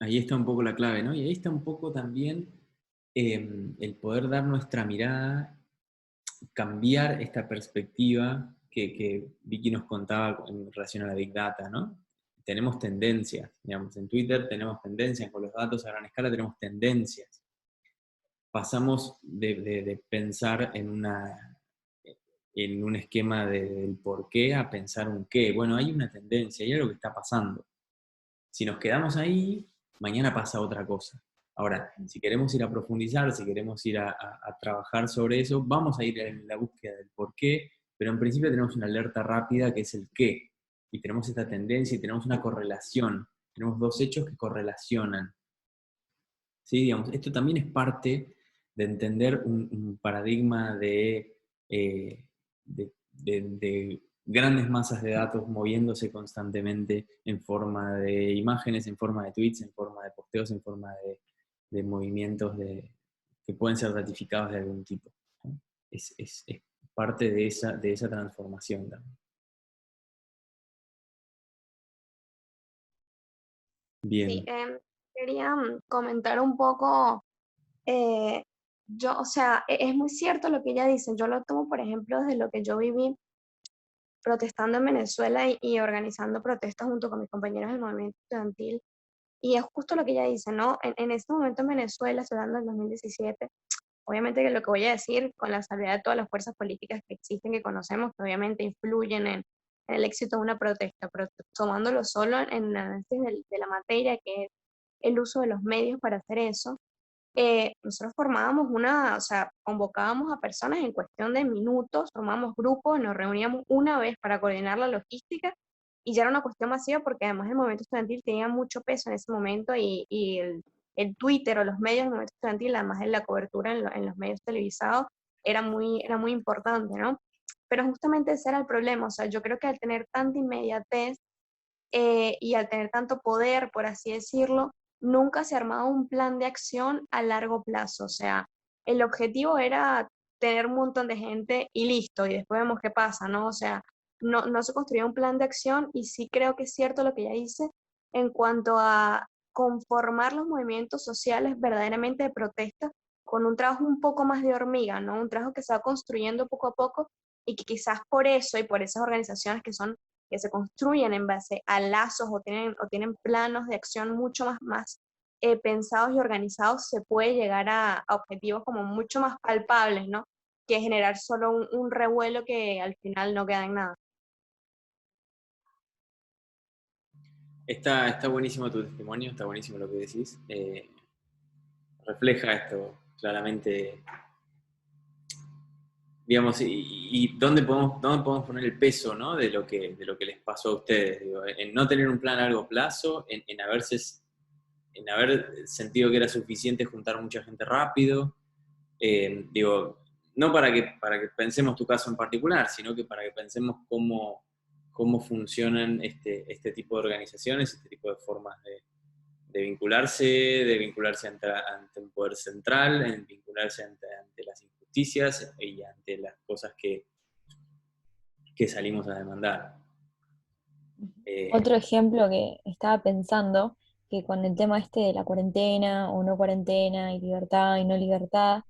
Ahí está un poco la clave, ¿no? Y ahí está un poco también el poder dar nuestra mirada, cambiar esta perspectiva que Vicky nos contaba en relación a la Big Data, ¿no? Tenemos tendencias, digamos, en Twitter tenemos tendencias, con los datos a gran escala tenemos tendencias. Pasamos de pensar en un esquema del por qué a pensar un qué. Bueno, hay una tendencia, hay algo que está pasando. Si nos quedamos ahí, mañana pasa otra cosa. Ahora, si queremos ir a profundizar, si queremos ir a trabajar sobre eso, vamos a ir en la búsqueda del por qué, pero en principio tenemos una alerta rápida que es el qué. Y tenemos esta tendencia y tenemos una correlación. Tenemos dos hechos que correlacionan. ¿Sí? Digamos, esto también es parte de entender un paradigma de grandes masas de datos moviéndose constantemente en forma de imágenes, en forma de tweets, en forma de posteos, en forma de movimientos que pueden ser ratificados de algún tipo, ¿no? Es parte de esa transformación también. Bien. Sí, quería comentar un poco, o sea, es muy cierto lo que ella dice, yo lo tomo, por ejemplo, desde lo que yo viví protestando en Venezuela y organizando protestas junto con mis compañeros del movimiento estudiantil, y es justo lo que ella dice, ¿no? En este momento en Venezuela, estoy hablando del 2017, obviamente que lo que voy a decir, con la salvedad de todas las fuerzas políticas que existen, que conocemos, que obviamente influyen en el éxito de una protesta, pero tomándolo solo en el análisis de la materia, que es el uso de los medios para hacer eso, nosotros formábamos o sea, convocábamos a personas en cuestión de minutos, formábamos grupos, nos reuníamos una vez para coordinar la logística, y ya era una cuestión masiva porque además el movimiento estudiantil tenía mucho peso en ese momento y el Twitter o los medios del movimiento estudiantil, además de la cobertura en los medios televisados, era muy importante, ¿no? Pero justamente ese era el problema, o sea, yo creo que al tener tanta inmediatez y al tener tanto poder, por así decirlo, nunca se armaba un plan de acción a largo plazo, o sea, el objetivo era tener un montón de gente y listo, y después vemos qué pasa, ¿no? O sea, no se construía un plan de acción, y sí creo que es cierto lo que ella dice en cuanto a conformar los movimientos sociales verdaderamente de protesta con un trabajo un poco más de hormiga, ¿no? Un trabajo que se va construyendo poco a poco y que quizás por eso y por esas organizaciones que se construyen en base a lazos o tienen planos de acción mucho más pensados y organizados, se puede llegar a objetivos como mucho más palpables, ¿no? Que generar solo un revuelo que al final no queda en nada. Está buenísimo tu testimonio, está buenísimo lo que decís. Refleja esto claramente, digamos, y dónde podemos poner el peso, ¿no? de lo que les pasó a ustedes. Digo, en no tener un plan a largo plazo, en haber sentido que era suficiente juntar mucha gente rápido. Digo, no para que pensemos tu caso en particular, sino que para que pensemos cómo funcionan este tipo de organizaciones, este tipo de formas de vincularse ante un poder central, en vincularse ante las injusticias y ante las cosas que salimos a demandar. Otro ejemplo que estaba pensando, que con el tema este de la cuarentena o no cuarentena, y libertad y no libertad,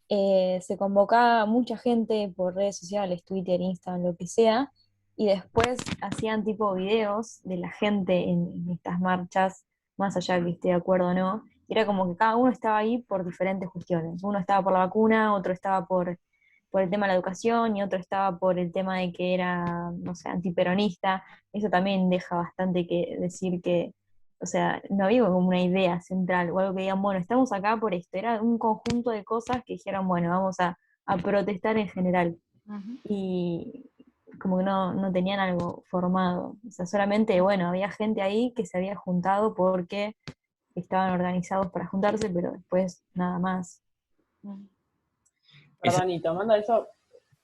se convocaba a mucha gente por redes sociales, Twitter, Instagram, lo que sea, y después hacían tipo videos de la gente en estas marchas, más allá de que esté de acuerdo o no, y era como que cada uno estaba ahí por diferentes cuestiones. Uno estaba por la vacuna, otro estaba por el tema de la educación, y otro estaba por el tema de que era, no sé, antiperonista. Eso también deja bastante que decir que, o sea, no había como una idea central o algo que digan, bueno, estamos acá por esto. Era un conjunto de cosas que dijeron, bueno, vamos a protestar en general. Y como que no tenían algo formado. O sea, solamente, bueno, había gente ahí que se había juntado porque estaban organizados para juntarse, pero después nada más. Perdón, y tomando eso,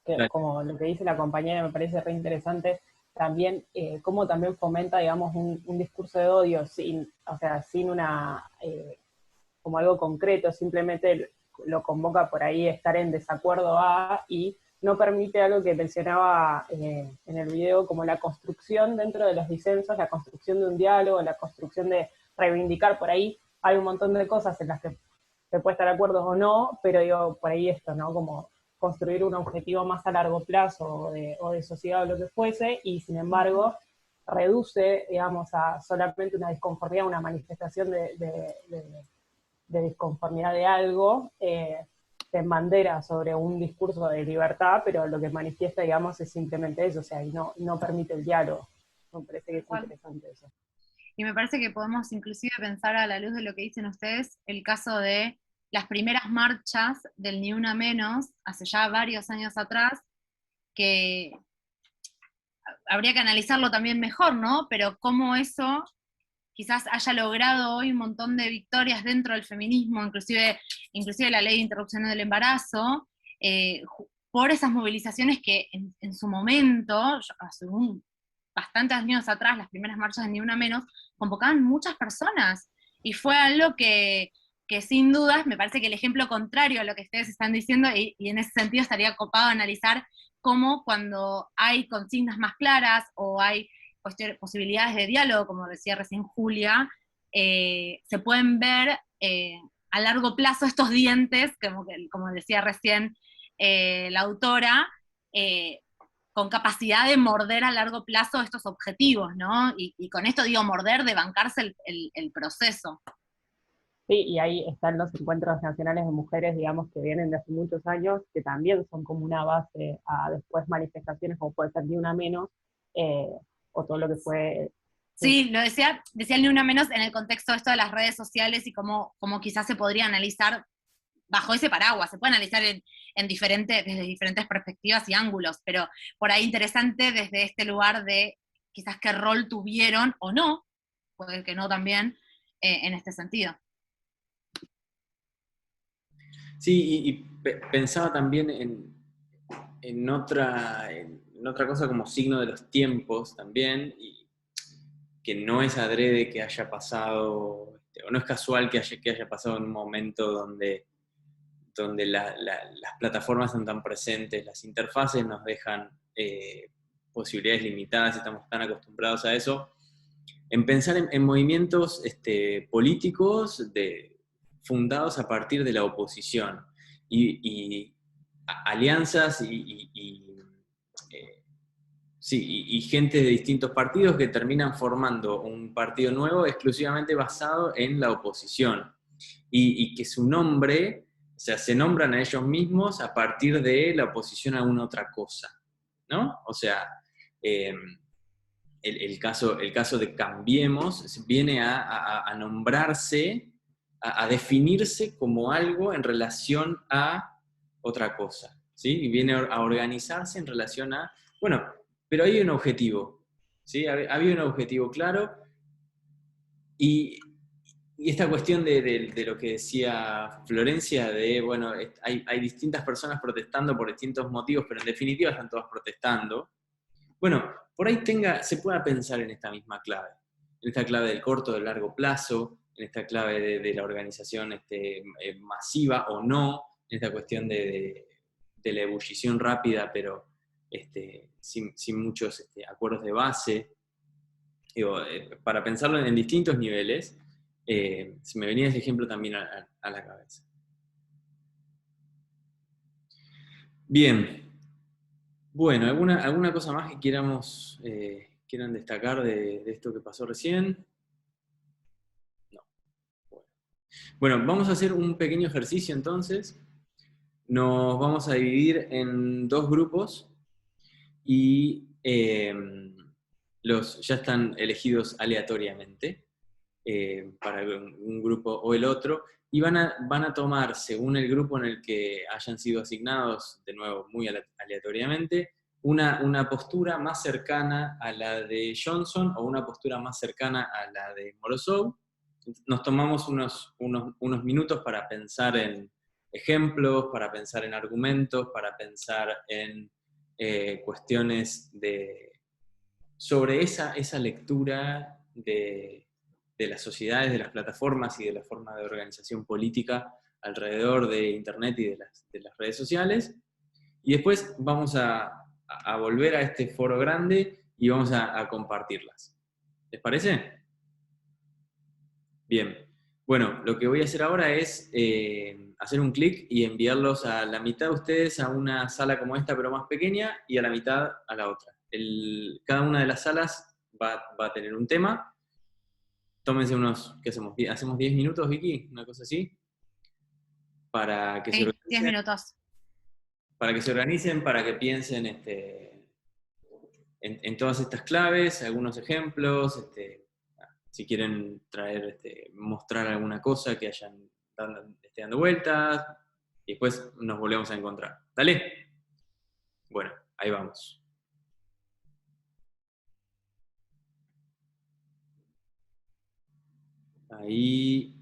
que Dale. como lo que dice la compañera me parece re interesante, también cómo también fomenta, digamos, un discurso de odio sin, o sea, sin una, como algo concreto, simplemente lo convoca por ahí estar en desacuerdo y no permite algo que mencionaba en el video, como la construcción dentro de los disensos, la construcción de un diálogo, la construcción de reivindicar por ahí. Hay un montón de cosas en las que se puede estar de acuerdo o no, pero digo, por ahí esto, ¿no? Como construir un objetivo más a largo plazo o de sociedad o lo que fuese, y sin embargo reduce, digamos, a solamente una disconformidad, una manifestación de disconformidad de algo, se embandera sobre un discurso de libertad, pero lo que manifiesta, digamos, es simplemente eso, o sea, y no permite el diálogo. Me parece que es interesante eso. Y me parece que podemos inclusive pensar, a la luz de lo que dicen ustedes, el caso de las primeras marchas del Ni Una Menos, hace ya varios años atrás, que habría que analizarlo también mejor, ¿no? Pero cómo eso quizás haya logrado hoy un montón de victorias dentro del feminismo, inclusive la ley de interrupción del embarazo, por esas movilizaciones que en su momento, hace bastantes años atrás, las primeras marchas de Ni Una Menos, convocaban muchas personas, y fue algo que sin dudas, me parece que el ejemplo contrario a lo que ustedes están diciendo, y en ese sentido estaría copado analizar cómo cuando hay consignas más claras, o hay posibilidades de diálogo, como decía recién Julia, se pueden ver a largo plazo estos dientes, como decía recién la autora, con capacidad de morder a largo plazo estos objetivos, ¿no? Y con esto digo morder, de bancarse el proceso. Sí, y ahí están los encuentros nacionales de mujeres, digamos, que vienen de hace muchos años, que también son como una base a después manifestaciones como puede ser Ni Una Menos, o todo lo que fue... Sí, lo decía el Ni Una Menos en el contexto de esto de las redes sociales y cómo quizás se podría analizar bajo ese paraguas, se puede analizar desde diferentes perspectivas y ángulos, pero por ahí interesante desde este lugar de quizás qué rol tuvieron, o no, puede que no también, en este sentido. Sí, y pensaba también en otra cosa como signo de los tiempos también, y que no es adrede que haya pasado, o no es casual que haya pasado en un momento donde las plataformas están tan presentes, las interfaces nos dejan posibilidades limitadas, estamos tan acostumbrados a eso, en pensar en movimientos políticos fundados a partir de la oposición, y alianzas y gente de distintos partidos que terminan formando un partido nuevo exclusivamente basado en la oposición, y que su nombre, o sea, se nombran a ellos mismos a partir de la oposición a una otra cosa, ¿no? O sea, el caso de Cambiemos viene a nombrarse, a definirse como algo en relación a otra cosa, ¿sí? Y viene a organizarse en relación a, bueno, pero hay un objetivo, ¿sí? Había un objetivo claro, y esta cuestión de lo que decía Florencia, de, bueno, hay distintas personas protestando por distintos motivos, pero en definitiva están todas protestando. Bueno, por ahí se pueda pensar en esta misma clave, en esta clave del corto, del largo plazo, en esta clave de la organización masiva o no, en esta cuestión de la ebullición rápida, pero sin muchos acuerdos de base. Digo, para pensarlo en distintos niveles, se me venía ese ejemplo también a la cabeza. Bien. Bueno, ¿alguna cosa más que quieran destacar de esto que pasó recién? No. Bueno, vamos a hacer un pequeño ejercicio entonces. Nos vamos a dividir en dos grupos, y ya están elegidos aleatoriamente para un grupo o el otro, y van a tomar, según el grupo en el que hayan sido asignados, de nuevo muy aleatoriamente, una postura más cercana a la de Johnson o una postura más cercana a la de Morozov. Nos tomamos unos minutos para pensar en ejemplos, para pensar en argumentos, para pensar en cuestiones sobre esa lectura de las sociedades, de las plataformas y de la forma de organización política alrededor de Internet y de las redes sociales. Y después vamos a volver a este foro grande y vamos a compartirlas. ¿Les parece? Bien. Bueno, lo que voy a hacer ahora es hacer un clic y enviarlos a la mitad de ustedes a una sala como esta, pero más pequeña, y a la mitad a la otra. Cada una de las salas va a tener un tema. Tómense ¿qué hacemos? ¿Hacemos 10 minutos, Vicky? ¿Una cosa así? Para que se Sí, 10 organicen. minutos. Para que se organicen, para que piensen en todas estas claves, algunos ejemplos, si quieren mostrar alguna cosa que esté dando vueltas, y después nos volvemos a encontrar. ¿Dale? Bueno, ahí vamos. Ahí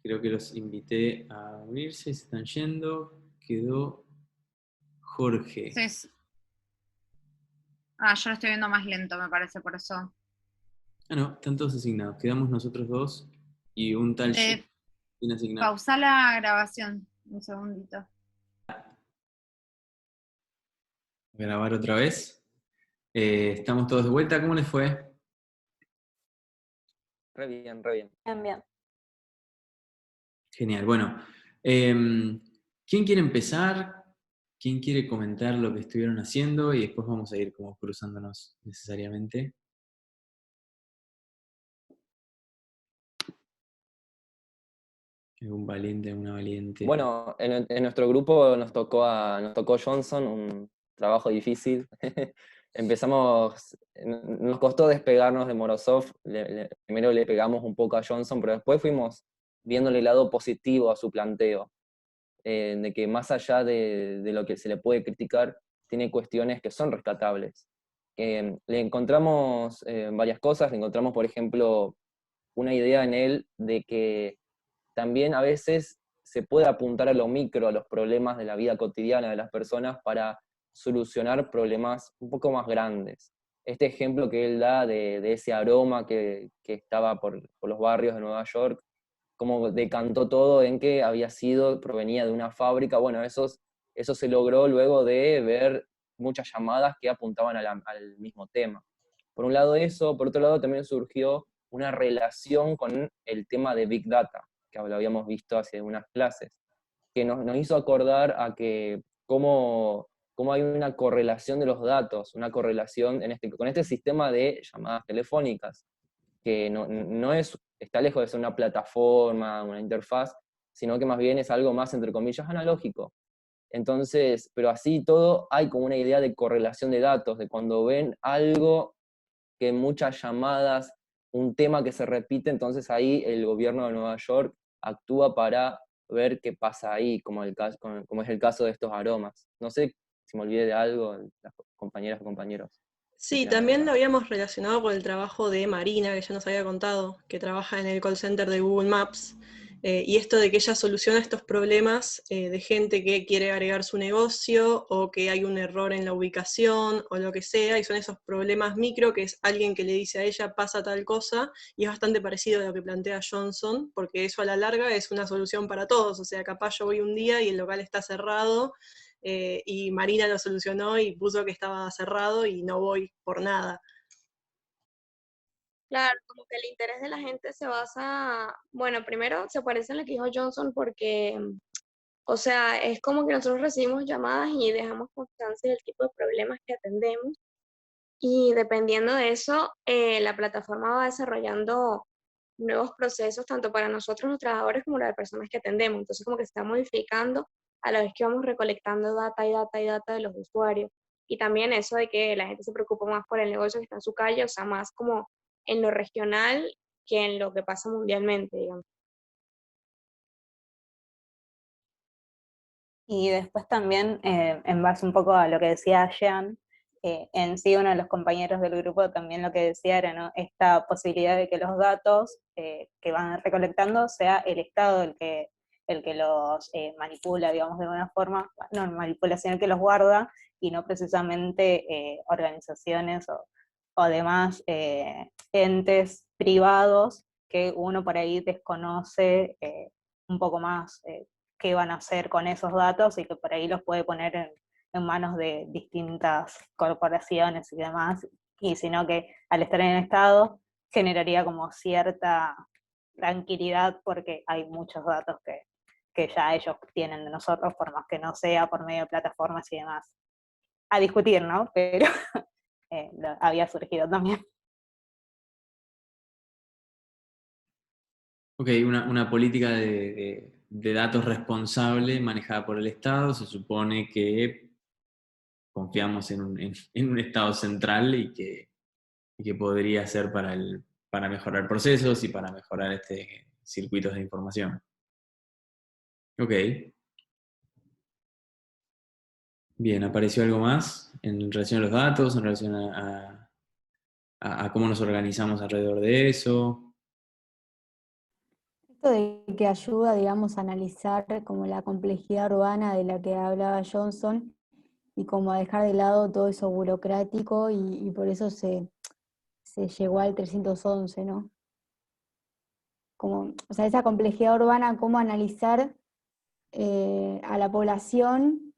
creo que los invité a unirse, se están yendo. Quedó Jorge. Sí. Yo lo estoy viendo más lento, me parece, por eso. Ah, no, están todos asignados. Quedamos nosotros dos y un tal Jeff sin asignar. Pausa la grabación, un segundito. Grabar otra vez. Estamos todos de vuelta. ¿Cómo les fue? Re bien, re bien. Bien, bien. Genial. Bueno, ¿quién quiere empezar? ¿Quién quiere comentar lo que estuvieron haciendo? Y después vamos a ir como cruzándonos necesariamente. ¿Algún valiente, alguna valiente? Bueno, en nuestro grupo nos tocó Johnson, un trabajo difícil. Nos costó despegarnos de Morozov. Primero le pegamos un poco a Johnson, pero después fuimos viéndole el lado positivo a su planteo, de que más allá de lo que se le puede criticar, tiene cuestiones que son rescatables. Le encontramos varias cosas, le encontramos, por ejemplo, una idea en él de que también a veces se puede apuntar a lo micro, a los problemas de la vida cotidiana de las personas para solucionar problemas un poco más grandes. Este ejemplo que él da de ese aroma que estaba por los barrios de Nueva York, como decantó todo en que provenía de una fábrica. Bueno, eso se logró luego de ver muchas llamadas que apuntaban al mismo tema. Por un lado eso, por otro lado también surgió una relación con el tema de Big Data, que lo habíamos visto hace unas clases, que nos hizo acordar a que cómo hay una correlación de los datos, una correlación con este sistema de llamadas telefónicas, que está lejos de ser una plataforma, una interfaz, sino que más bien es algo más, entre comillas, analógico. Entonces, pero así todo hay como una idea de correlación de datos, de cuando ven algo que muchas llamadas, un tema que se repite, entonces ahí el gobierno de Nueva York actúa para ver qué pasa ahí, como es el caso de estos aromas. No sé si me olvidé de algo, las compañeras o compañeros. Sí, también lo habíamos relacionado con el trabajo de Marina, que ya nos había contado, que trabaja en el call center de Google Maps, y esto de que ella soluciona estos problemas de gente que quiere agregar su negocio o que hay un error en la ubicación o lo que sea, y son esos problemas micro que es alguien que le dice a ella pasa tal cosa, y es bastante parecido a lo que plantea Johnson, porque eso a la larga es una solución para todos. O sea, capaz yo voy un día y el local está cerrado, y Marina lo solucionó y puso que estaba cerrado y no voy por nada. Claro, como que el interés de la gente se basa, bueno, primero se parece a lo que dijo Johnson porque, o sea, es como que nosotros recibimos llamadas y dejamos constancia del tipo de problemas que atendemos, y dependiendo de eso, la plataforma va desarrollando nuevos procesos tanto para nosotros los trabajadores como las personas que atendemos. Entonces como que se está modificando a la vez que vamos recolectando data y data y data de los usuarios. Y también eso de que la gente se preocupa más por el negocio que está en su calle, o sea, más como en lo regional que en lo que pasa mundialmente, digamos. Y después también, en base un poco a lo que decía Jean, en sí uno de los compañeros del grupo también lo que decía era, ¿no?, esta posibilidad de que los datos que van recolectando sea el Estado el que los manipula, digamos, de alguna forma, no manipula, sino que los guarda, y no precisamente organizaciones o demás entes privados que uno por ahí desconoce un poco más qué van a hacer con esos datos, y que por ahí los puede poner en manos de distintas corporaciones y demás, y sino que al estar en el Estado generaría como cierta tranquilidad porque hay muchos datos que ya ellos tienen de nosotros, por más que no sea por medio de plataformas y demás. A discutir, ¿no? Pero había surgido también. Ok, una política de datos responsable manejada por el Estado. Se supone que confiamos en un Estado central y que podría ser para mejorar procesos y para mejorar circuitos de información. Ok. Bien, ¿apareció algo más en relación a los datos, en relación a cómo nos organizamos alrededor de eso? Esto de que ayuda, digamos, a analizar como la complejidad urbana de la que hablaba Johnson y como a dejar de lado todo eso burocrático y por eso se llegó al 311, ¿no? Como, o sea, esa complejidad urbana, cómo analizar a la población,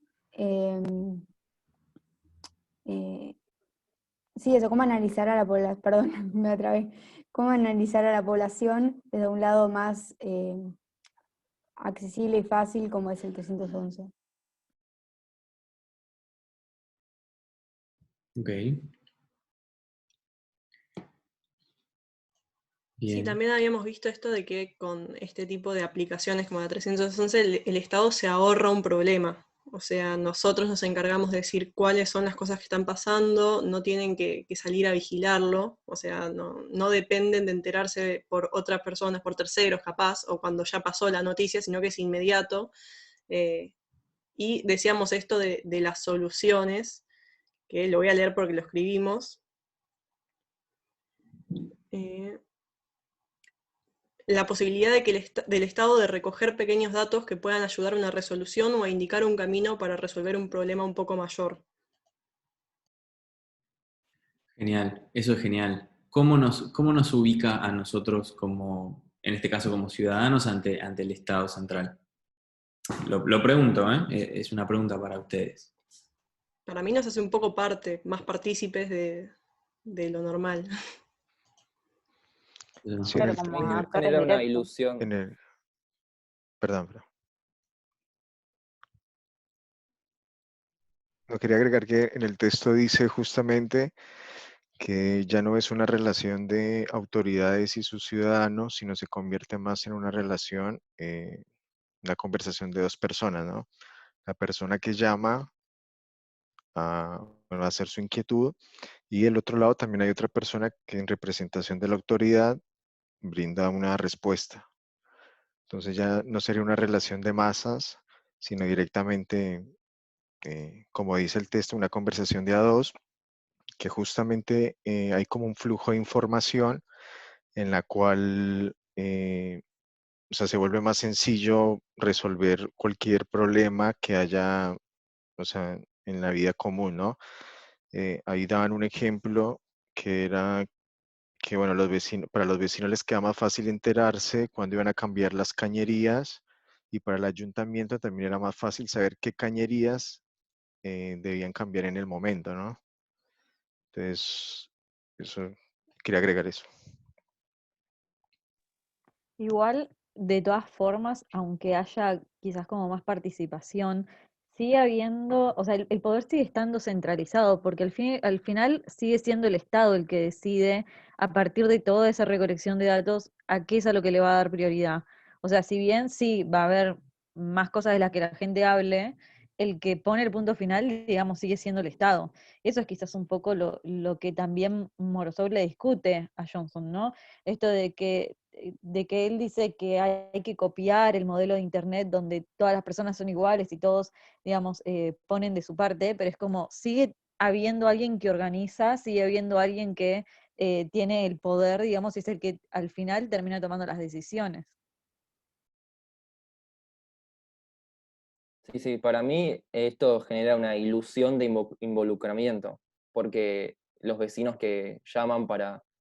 sí, eso, cómo analizar a la población, perdón, me atrabé, cómo analizar a la población desde un lado más accesible y fácil como es el 311. Ok. Sí, Bien. también habíamos visto esto de que con este tipo de aplicaciones como la 311 el Estado se ahorra un problema. O sea, nosotros nos encargamos de decir cuáles son las cosas que están pasando, no tienen que salir a vigilarlo, o sea, no dependen de enterarse por otras personas, por terceros capaz, o cuando ya pasó la noticia, sino que es inmediato. Y decíamos esto de las soluciones, que lo voy a leer porque lo escribimos. La posibilidad de que del Estado de recoger pequeños datos que puedan ayudar a una resolución o a indicar un camino para resolver un problema un poco mayor. Genial, eso es genial. ¿Cómo nos ubica a nosotros como, en este caso como ciudadanos, ante el Estado central? Lo pregunto, ¿eh? Es una pregunta para ustedes. Para mí nos hace un poco más partícipes de lo normal. Sí, Claro, como actores genera una directos. ilusión. Perdón. No, quería agregar que en el texto dice justamente que ya no es una relación de autoridades y sus ciudadanos, sino se convierte más en una relación, una conversación de dos personas, ¿no? La persona que llama a hacer su inquietud, y del otro lado también hay otra persona que en representación de la autoridad brinda una respuesta. Entonces ya no sería una relación de masas, sino directamente, como dice el texto, una conversación de a dos, que justamente hay como un flujo de información en la cual o sea, se vuelve más sencillo resolver cualquier problema que haya, o sea, en la vida común, ¿no? Ahí daban un ejemplo que era que, bueno, para los vecinos les queda más fácil enterarse cuando iban a cambiar las cañerías, y para el ayuntamiento también era más fácil saber qué cañerías debían cambiar en el momento, ¿no? Entonces, eso, quería agregar eso. Igual, de todas formas, aunque haya quizás como más participación, sigue habiendo, o sea, el poder sigue estando centralizado, porque al final sigue siendo el Estado el que decide, a partir de toda esa recolección de datos, a qué es a lo que le va a dar prioridad. O sea, si bien sí va a haber más cosas de las que la gente hable, el que pone el punto final, digamos, sigue siendo el Estado. Eso es quizás un poco lo que también Morozov le discute a Johnson, ¿no? Esto de que de que él dice que hay que copiar el modelo de Internet donde todas las personas son iguales y todos, digamos, ponen de su parte, pero es como, sigue habiendo alguien que organiza, sigue habiendo alguien que tiene el poder, digamos, y es el que al final termina tomando las decisiones. Sí, sí, para mí esto genera una ilusión de involucramiento, porque los vecinos que llaman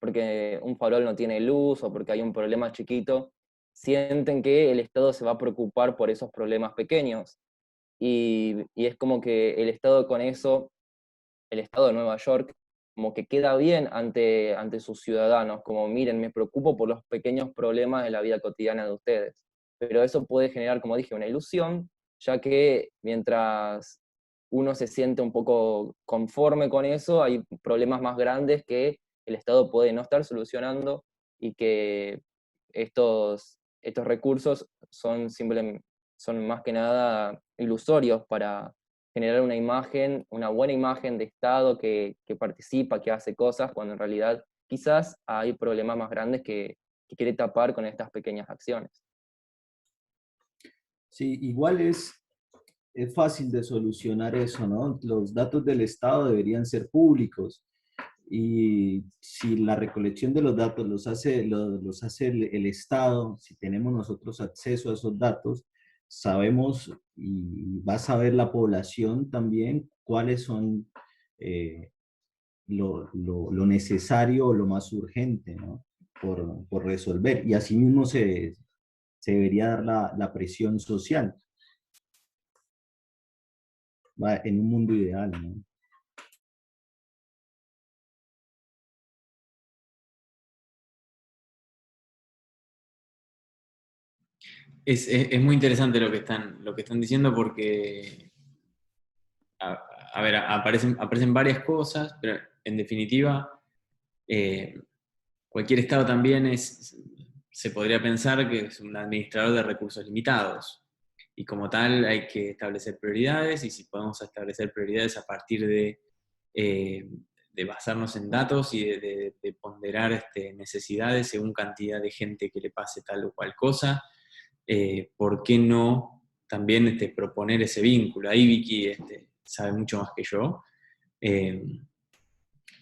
porque un farol no tiene luz o porque hay un problema chiquito, sienten que el Estado se va a preocupar por esos problemas pequeños. Y es como que el Estado con eso, el Estado de Nueva York, como que queda bien ante sus ciudadanos, como miren, me preocupo por los pequeños problemas de la vida cotidiana de ustedes. Pero eso puede generar, como dije, una ilusión, ya que mientras uno se siente un poco conforme con eso, hay problemas más grandes que el Estado puede no estar solucionando y que estos recursos son más que nada ilusorios para generar una imagen, una buena imagen de Estado que participa, que hace cosas, cuando en realidad quizás hay problemas más grandes que quiere tapar con estas pequeñas acciones. Sí, igual es fácil de solucionar eso, ¿no? Los datos del Estado deberían ser públicos y si la recolección de los datos los hace el Estado, si tenemos nosotros acceso a esos datos, sabemos y va a saber la población también cuáles son lo necesario o lo más urgente, ¿no? Por resolver. Y asimismo se debería dar la presión social en un mundo ideal, ¿no? Es muy interesante lo que están diciendo porque, a ver, aparecen varias cosas, pero en definitiva, cualquier Estado también se podría pensar que es un administrador de recursos limitados. Y como tal hay que establecer prioridades, y si podemos establecer prioridades a partir de basarnos en datos y de ponderar necesidades según cantidad de gente que le pase tal o cual cosa, ¿por qué no también proponer ese vínculo? Ahí Vicky sabe mucho más que yo. Y un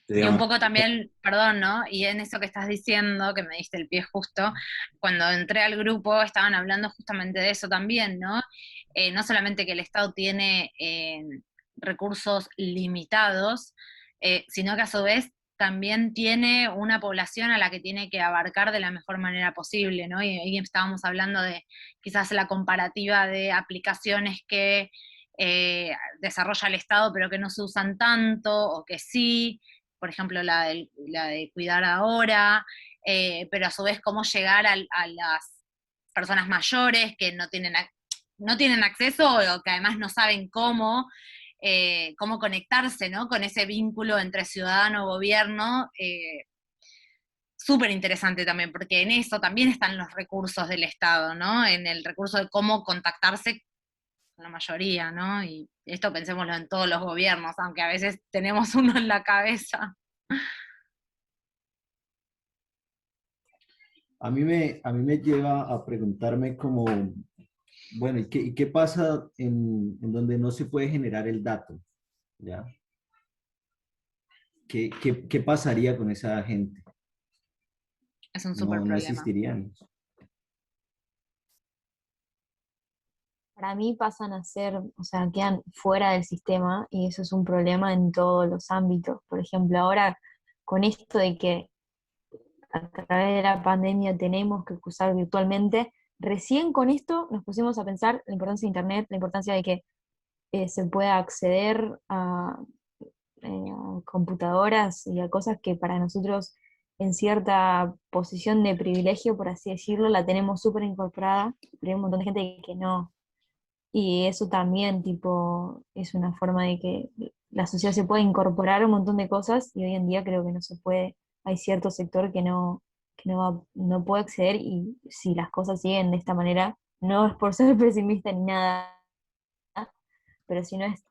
Digamos, poco también, perdón, ¿no? Y en eso que estás diciendo, que me diste el pie justo, cuando entré al grupo estaban hablando justamente de eso también, ¿no? No solamente que el Estado tiene recursos limitados, sino que a su vez también tiene una población a la que tiene que abarcar de la mejor manera posible, ¿no? Y ahí estábamos hablando de quizás la comparativa de aplicaciones que desarrolla el Estado pero que no se usan tanto, o que sí, por ejemplo la de Cuidar Ahora, pero a su vez cómo llegar a las personas mayores que no tienen acceso o que además no saben cómo conectarse, ¿no? Con ese vínculo entre ciudadano y gobierno. Súper interesante también, porque en eso también están los recursos del Estado, ¿no? En el recurso de cómo contactarse con la mayoría, ¿no? Y esto pensémoslo en todos los gobiernos, aunque a veces tenemos uno en la cabeza. A mí me lleva a preguntarme como, bueno, y qué pasa en donde no se puede generar el dato? ¿Ya? ¿Qué pasaría con esa gente? Es un súper No problema. existirían. Para mí pasan a ser, o sea, quedan fuera del sistema y eso es un problema en todos los ámbitos. Por ejemplo, ahora con esto de que a través de la pandemia tenemos que cursar virtualmente, recién con esto nos pusimos a pensar la importancia de Internet, la importancia de que se pueda acceder a computadoras y a cosas que para nosotros en cierta posición de privilegio, por así decirlo, la tenemos súper incorporada, pero hay un montón de gente que no. Y eso también, tipo, es una forma de que la sociedad se puede incorporar a un montón de cosas y hoy en día creo que no se puede. Hay cierto sector no puede acceder y si las cosas siguen de esta manera, no es por ser pesimista ni nada, pero si no es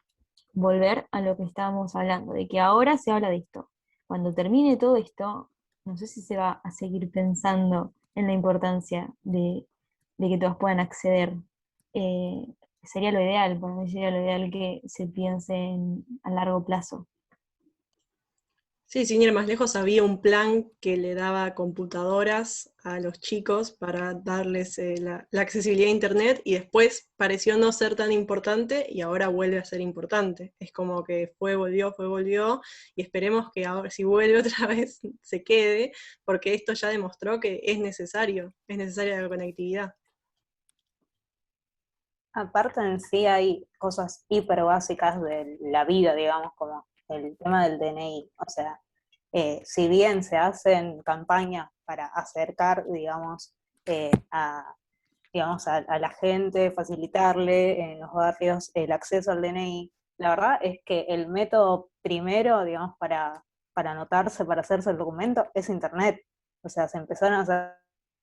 volver a lo que estábamos hablando, de que ahora se habla de esto. Cuando termine todo esto, no sé si se va a seguir pensando en la importancia de que todos puedan acceder. Sería lo ideal, para mí sería lo ideal que se piense a largo plazo. Sí, sin ir más lejos, había un plan que le daba computadoras a los chicos para darles la accesibilidad a Internet y después pareció no ser tan importante y ahora vuelve a ser importante. Es como que volvió y esperemos que ahora si vuelve otra vez se quede, porque esto ya demostró que es necesaria la conectividad. Aparte en sí hay cosas hiper básicas de la vida, digamos, como el tema del DNI. O sea, si bien se hacen campañas para acercar, digamos, a la gente, facilitarle en los barrios el acceso al DNI, la verdad es que el método primero, digamos, para anotarse, para hacerse el documento, es Internet. O sea, se empezaron a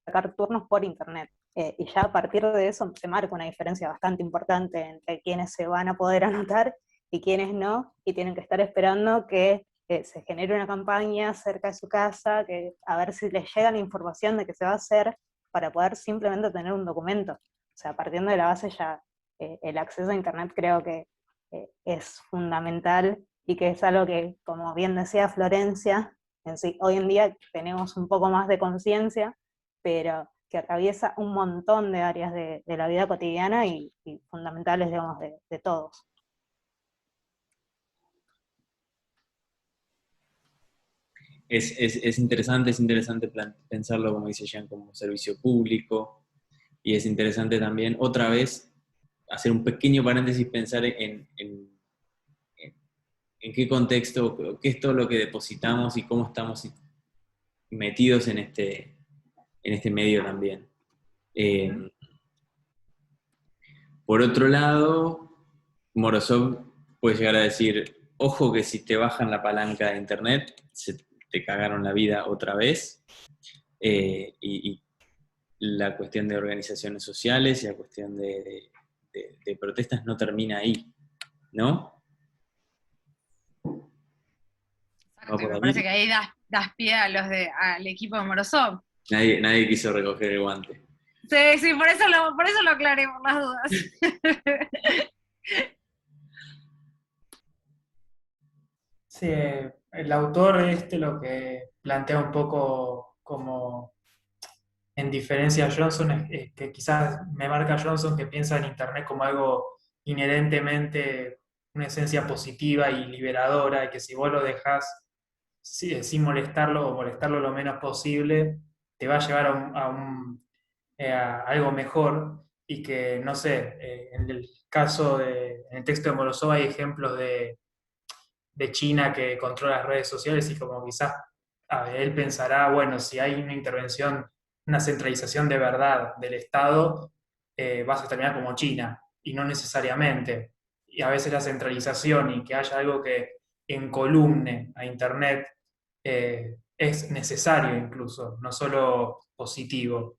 sacar turnos por Internet. Y ya a partir de eso se marca una diferencia bastante importante entre quienes se van a poder anotar y quienes no, y tienen que estar esperando que se genere una campaña cerca de su casa, que a ver si les llega la información de que se va a hacer para poder simplemente tener un documento. O sea, partiendo de la base ya el acceso a Internet creo que es fundamental y que es algo que, como bien decía Florencia, en sí, hoy en día tenemos un poco más de conciencia, pero que atraviesa un montón de áreas de la vida cotidiana y fundamentales, digamos, de todos. Es interesante pensarlo, como dice Jean, como servicio público, y es interesante también, otra vez, hacer un pequeño paréntesis, pensar en qué contexto, qué es todo lo que depositamos y cómo estamos metidos en este medio también. Por otro lado, Morozov puede llegar a decir, ojo que si te bajan la palanca de Internet, te cagaron la vida otra vez, y la cuestión de organizaciones sociales y la cuestión de protestas no termina ahí, ¿no? Exacto, me parece que ahí das pie a al equipo de Morozov. Nadie quiso recoger el guante. Sí, por eso lo aclaré, por las dudas. Sí, el autor lo que plantea un poco como en diferencia a Johnson es que quizás me marca Johnson que piensa en Internet como algo inherentemente una esencia positiva y liberadora, y que si vos lo dejás sin molestarlo o molestarlo lo menos posible, te va a llevar a algo mejor, y que, no sé, en el en el texto de Morozov hay ejemplos de China que controla las redes sociales, y como quizás él pensará, bueno, si hay una intervención, una centralización de verdad del Estado, vas a terminar como China, y no necesariamente. Y a veces la centralización y que haya algo que encolumne a Internet es necesario incluso, no solo positivo.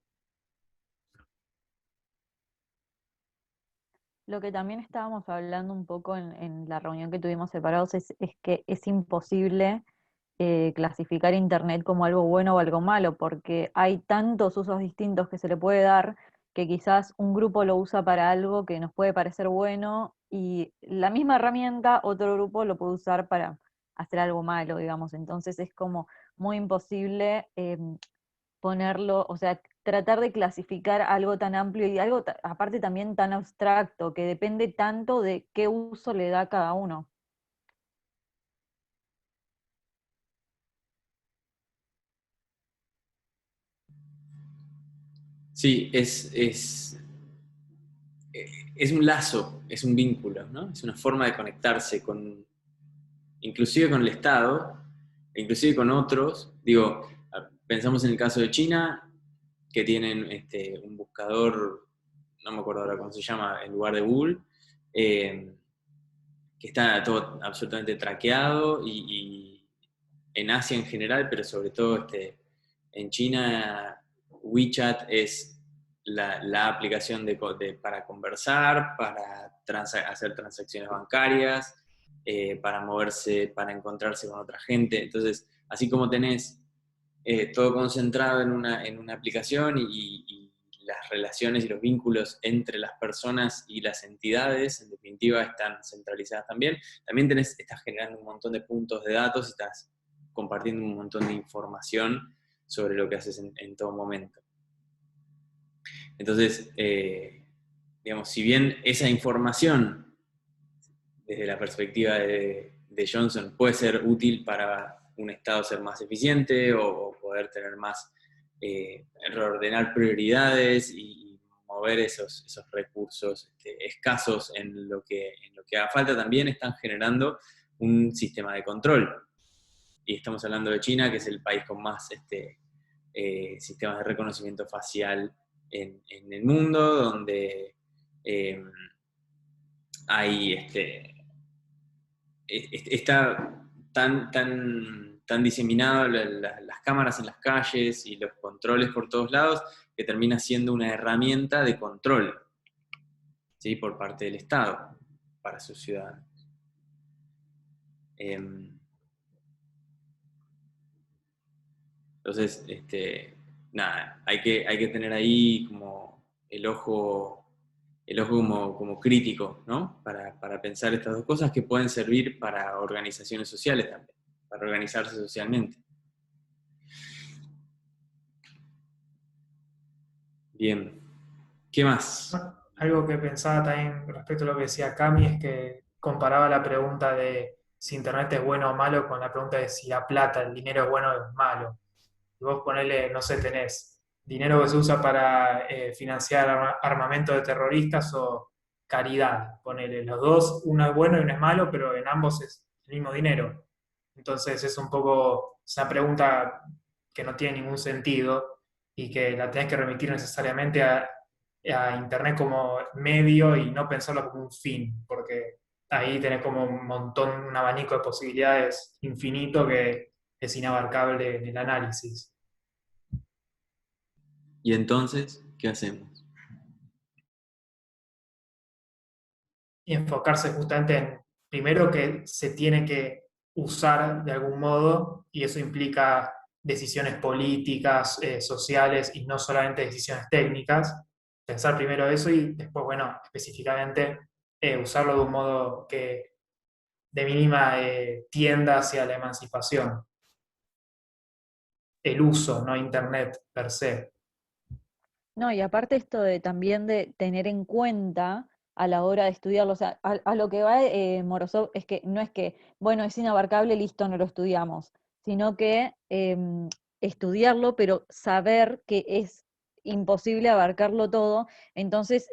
Lo que también estábamos hablando un poco en la reunión que tuvimos separados es que es imposible clasificar Internet como algo bueno o algo malo, porque hay tantos usos distintos que se le puede dar que quizás un grupo lo usa para algo que nos puede parecer bueno y la misma herramienta otro grupo lo puede usar para hacer algo malo, digamos. Entonces es como muy imposible ponerlo, o sea, tratar de clasificar algo tan amplio y algo aparte también tan abstracto, que depende tanto de qué uso le da cada uno. Sí, es un lazo, es un vínculo, ¿no? Es una forma de conectarse inclusive con el Estado, inclusive con otros. Digo, pensamos en el caso de China, que tienen un buscador, no me acuerdo ahora cómo se llama, en lugar de Google, que está todo absolutamente traqueado, y en Asia en general, pero sobre todo en China, WeChat es la aplicación para conversar, para hacer transacciones bancarias, para moverse, para encontrarse con otra gente. Entonces, así como tenés todo concentrado en una aplicación y las relaciones y los vínculos entre las personas y las entidades, en definitiva, están centralizadas también. También estás generando un montón de puntos de datos y estás compartiendo un montón de información sobre lo que haces en todo momento. Entonces, digamos, si bien esa información, desde la perspectiva de Johnson, puede ser útil para un Estado ser más eficiente o poder tener más, reordenar prioridades y mover esos recursos escasos en lo que haga falta, también están generando un sistema de control. Y estamos hablando de China, que es el país con más sistemas de reconocimiento facial en el mundo, donde hay está tan diseminado las cámaras en las calles y los controles por todos lados, que termina siendo una herramienta de control, ¿sí? Por parte del Estado para sus ciudadanos. Entonces, nada, hay que tener ahí como el ojo como crítico, ¿no? Para pensar estas dos cosas que pueden servir para organizaciones sociales también, para organizarse socialmente. Bien. ¿Qué más? Algo que pensaba también respecto a lo que decía Cami es que comparaba la pregunta de si Internet es bueno o malo con la pregunta de si la plata, el dinero es bueno o es malo. Y vos ponele, no sé, tenés dinero que se usa para financiar armamento de terroristas o caridad. Ponele, los dos, uno es bueno y uno es malo, pero en ambos es el mismo dinero. Entonces es un poco, es una pregunta que no tiene ningún sentido y que la tenés que remitir necesariamente a Internet como medio y no pensarlo como un fin, porque ahí tenés como un montón, un abanico de posibilidades infinito que es inabarcable en el análisis. ¿Y entonces qué hacemos? Y enfocarse justamente en, primero, que se tiene que usar de algún modo, y eso implica decisiones políticas, sociales, y no solamente decisiones técnicas. Pensar primero eso y después, bueno, específicamente usarlo de un modo que de mínima tienda hacia la emancipación. El uso, no Internet per se. No, y aparte esto de también de tener en cuenta a la hora de estudiarlo, o sea, a lo que va Morozov es que no es que, bueno, es inabarcable, listo, no lo estudiamos, sino que estudiarlo, pero saber que es imposible abarcarlo todo, entonces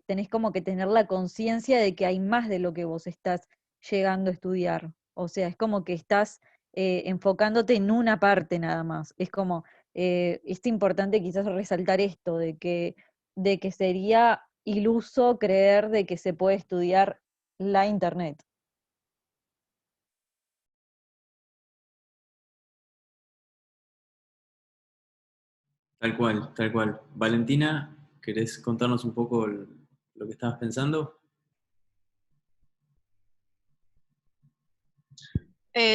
tenés como que tener la conciencia de que hay más de lo que vos estás llegando a estudiar, o sea, es como que estás enfocándote en una parte nada más, es como es importante quizás resaltar esto, de que sería iluso creer de que se puede estudiar la Internet. Tal cual, tal cual. Valentina, ¿querés contarnos un poco lo que estabas pensando?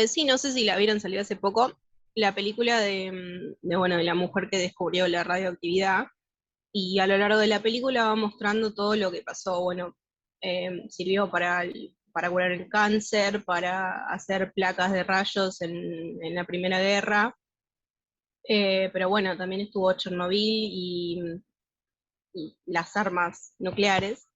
Sí, no sé si la vieron, salió hace poco, la película bueno, de la mujer que descubrió la radioactividad, y a lo largo de la película va mostrando todo lo que pasó. Bueno, sirvió para curar el cáncer, para hacer placas de rayos en la Primera Guerra, pero bueno, también estuvo Chernobyl y las armas nucleares.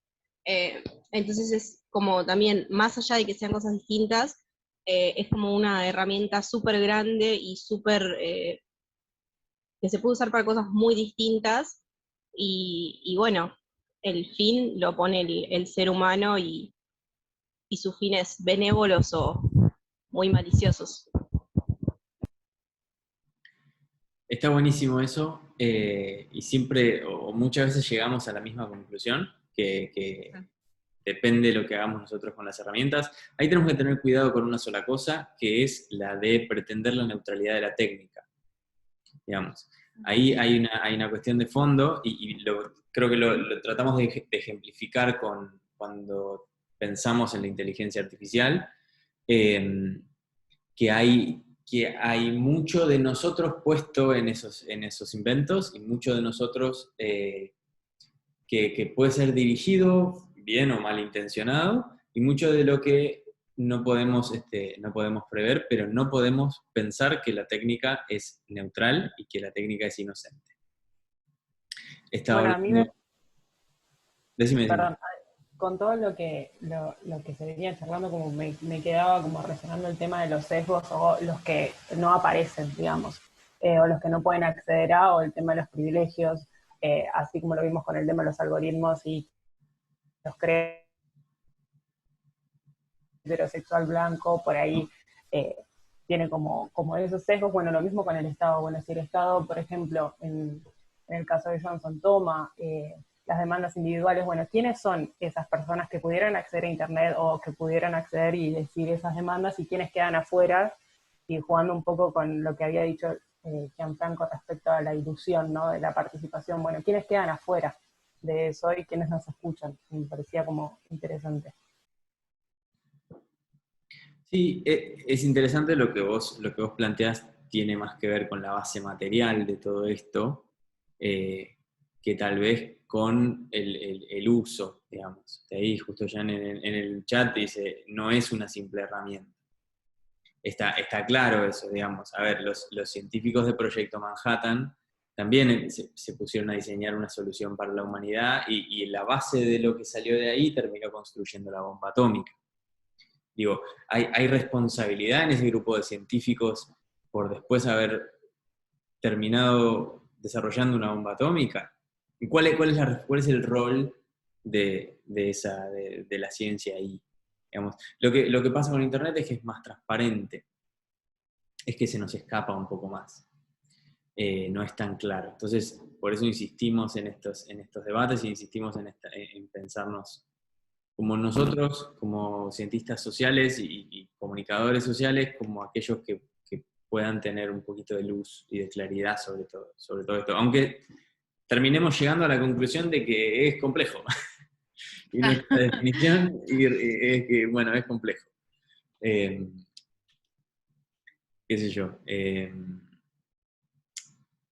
Entonces es como también, más allá de que sean cosas distintas, es como una herramienta súper grande y súper que se puede usar para cosas muy distintas, y bueno, el fin lo pone el ser humano y sus fines benévolos o muy maliciosos. Está buenísimo eso, y siempre, o muchas veces llegamos a la misma conclusión, que depende de lo que hagamos nosotros con las herramientas. Ahí tenemos que tener cuidado con una sola cosa, que es la de pretender la neutralidad de la técnica. Digamos, ahí hay una cuestión de fondo, y creo que lo tratamos de ejemplificar cuando pensamos en la inteligencia artificial, que hay que hay mucho de nosotros puesto en esos inventos y mucho de nosotros que puede ser dirigido, bien o malintencionado, y mucho de lo que no podemos prever, pero no podemos pensar que la técnica es neutral y que la técnica es inocente. Estaba Bueno, a mí hablando... Decime. perdón, con todo lo que se venía charlando, como me quedaba como resonando el tema de los sesgos o los que no aparecen, digamos, o los que no pueden acceder a, o el tema de los privilegios, así como lo vimos con el tema de los algoritmos y los heterosexual blanco, por ahí tiene como esos sesgos. Bueno, lo mismo con el Estado. Bueno, si el Estado, por ejemplo, en el caso de Johnson, toma las demandas individuales, bueno, ¿quiénes son esas personas que pudieran acceder a Internet o que pudieran acceder y decir esas demandas, y quiénes quedan afuera? Y jugando un poco con lo que había dicho Gianfranco respecto a la ilusión, ¿no?, de la participación. Bueno, ¿quiénes quedan afuera de eso y quiénes nos escuchan? Me parecía como interesante. Sí, es interesante lo que vos planteás, tiene más que ver con la base material de todo esto, que tal vez con el uso, digamos. De ahí justo ya en el chat dice, no es una simple herramienta. Está claro eso, digamos. A ver, los científicos de Proyecto Manhattan también se pusieron a diseñar una solución para la humanidad y la base de lo que salió de ahí terminó construyendo la bomba atómica. Digo, hay responsabilidad en ese grupo de científicos por después haber terminado desarrollando una bomba atómica. ¿Cuál es el rol de la ciencia ahí? Digamos, lo que pasa con Internet es que es más transparente, es que se nos escapa un poco más, no es tan claro. Entonces, por eso insistimos en estos debates y insistimos en pensarnos como nosotros, como cientistas sociales y comunicadores sociales, como aquellos que puedan tener un poquito de luz y de claridad sobre todo esto. Aunque terminemos llegando a la conclusión de que es complejo. Y nuestra definición es que, bueno, es complejo. Qué sé yo.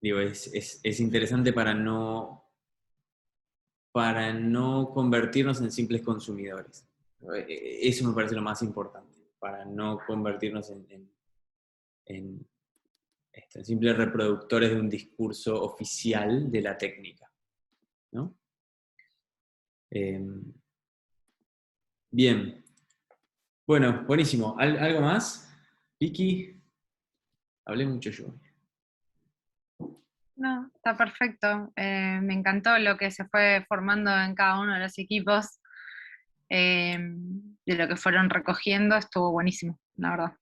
Digo, es interesante para no convertirnos en simples consumidores. Eso me parece lo más importante, para no convertirnos en simples reproductores de un discurso oficial de la técnica, ¿no? Bien. Bueno, buenísimo. ¿Algo más? Vicky, hablé mucho yo. No, está perfecto. Me encantó lo que se fue formando en cada uno de los equipos, de lo que fueron recogiendo, estuvo buenísimo, la verdad.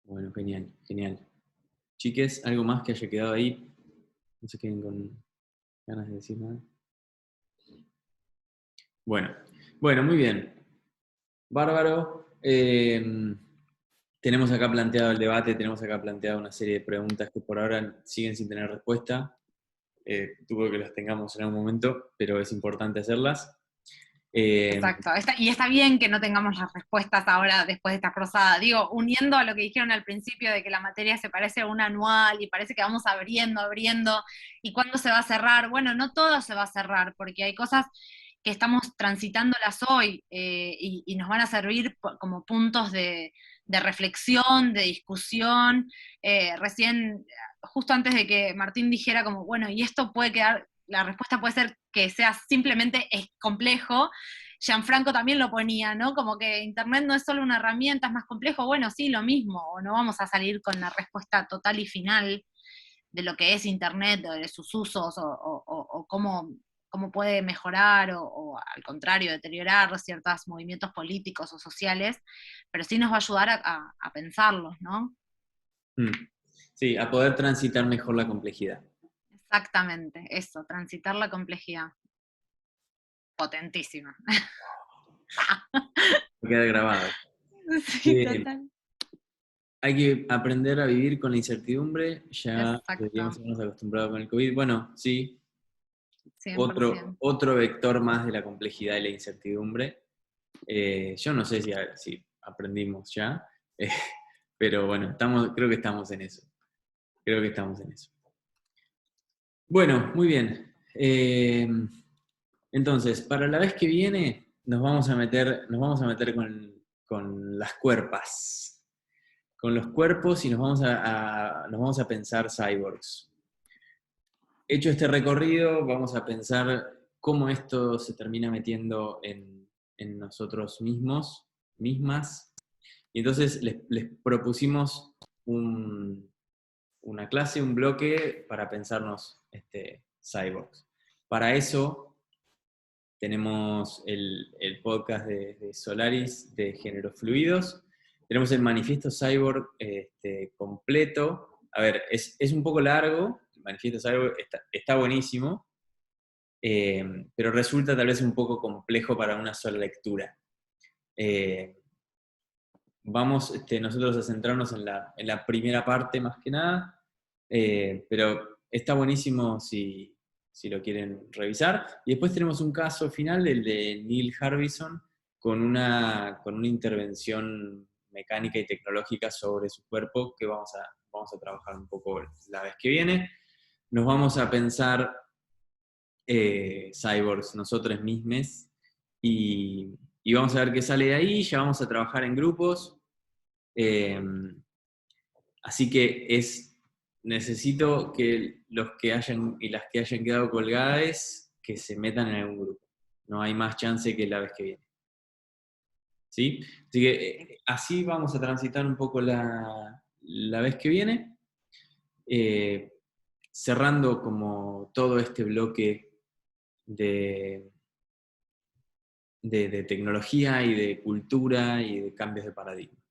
Bueno, genial, genial. Chiques, ¿algo más que haya quedado ahí? No se queden con ganas de decir nada. Bueno, muy bien. Bárbaro. Tenemos acá planteado el debate, tenemos acá planteado una serie de preguntas que por ahora siguen sin tener respuesta. Tuvo que las tengamos en algún momento, pero es importante hacerlas. Exacto, y está bien que no tengamos las respuestas ahora después de esta cruzada. Digo, uniendo a lo que dijeron al principio de que la materia se parece a un anual y parece que vamos abriendo, y cuándo se va a cerrar. Bueno, no todo se va a cerrar, porque hay cosas que estamos transitándolas hoy y nos van a servir como puntos de reflexión, de discusión. Recién, justo antes de que Martín dijera como, bueno, y esto puede quedar, la respuesta puede ser que sea simplemente es complejo. Gianfranco también lo ponía, ¿no? Como que Internet no es solo una herramienta, es más complejo. Bueno, sí, lo mismo, o no vamos a salir con la respuesta total y final de lo que es Internet, o de sus usos, o cómo puede mejorar, o al contrario, deteriorar ciertos movimientos políticos o sociales, pero sí nos va a ayudar a pensarlos, ¿no? Sí, a poder transitar mejor la complejidad. Exactamente, eso, transitar la complejidad. Potentísima. Queda grabado. Sí, total. Hay que aprender a vivir con la incertidumbre, ya deberíamos habernos acostumbrado con el COVID. Bueno, sí, 100%. otro vector más de la complejidad y la incertidumbre. Yo no sé si aprendimos ya, Pero bueno, creo que estamos en eso. Bueno, muy bien. Entonces, para la vez que viene nos vamos a meter con las cuerpas. Con los cuerpos y nos vamos a pensar cyborgs. Hecho este recorrido, vamos a pensar cómo esto se termina metiendo en nosotros mismas. Y entonces les propusimos una clase, un bloque para pensarnos cyborgs. Para eso tenemos el podcast de Solaris de Géneros Fluidos. Tenemos el manifiesto cyborg completo. A ver, es un poco largo, el manifiesto cyborg está buenísimo, pero resulta tal vez un poco complejo para una sola lectura. Vamos nosotros a centrarnos en la primera parte más que nada, pero está buenísimo si lo quieren revisar. Y después tenemos un caso final, el de Neil Harbison, con una intervención mecánica y tecnológica sobre su cuerpo, que vamos a trabajar un poco la vez que viene. Nos vamos a pensar cyborgs nosotros mismos, y vamos a ver qué sale de ahí. Ya vamos a trabajar en grupos. Así que necesito que los que hayan y las que hayan quedado colgadas que se metan en algún grupo. No hay más chance que la vez que viene. ¿Sí? Así que así vamos a transitar un poco la vez que viene, cerrando como todo este bloque de tecnología y de cultura y de cambios de paradigma.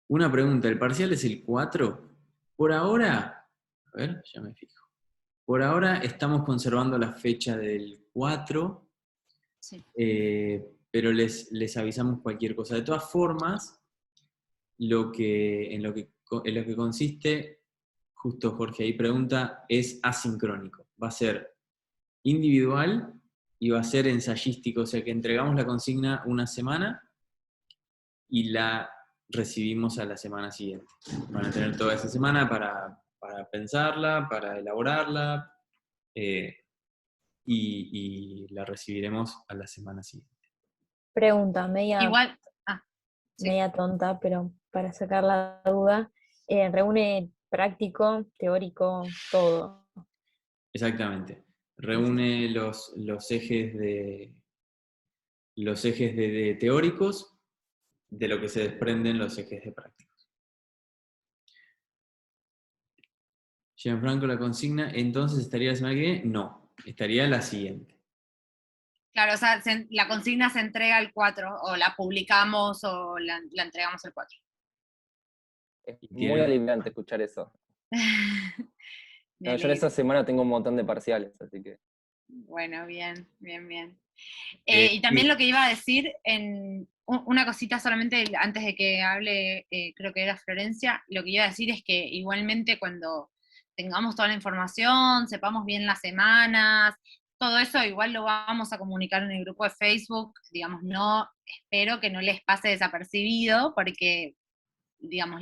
Una pregunta, ¿el parcial es el 4? Por ahora, a ver, ya me fijo. Por ahora estamos conservando la fecha del 4, Sí. pero les avisamos cualquier cosa. De todas formas, en lo que consiste, justo Jorge ahí pregunta, es asincrónico. Va a ser individual y va a ser ensayístico, o sea que entregamos la consigna una semana y la recibimos a la semana siguiente. Van a tener toda esa semana para pensarla, para elaborarla, y la recibiremos a la semana siguiente. Pregunta, media Sí. tonta, pero para sacar la duda, reúne práctico, teórico, todo. Exactamente. Reúne los ejes de teóricos, de lo que se desprenden los ejes de prácticos. Gianfranco, la consigna, entonces ¿estaría la semana que viene? No, estaría la siguiente. Claro, o sea, la consigna se entrega el 4, o la publicamos o la entregamos el 4. Es muy aliviante escuchar eso. No, yo en esa semana tengo un montón de parciales, así que... Bueno, bien. Y también lo que iba a decir, una cosita solamente antes de que hable, creo que era Florencia, lo que iba a decir es que igualmente cuando tengamos toda la información, sepamos bien las semanas, todo eso igual lo vamos a comunicar en el grupo de Facebook, digamos, espero que no les pase desapercibido, porque, digamos,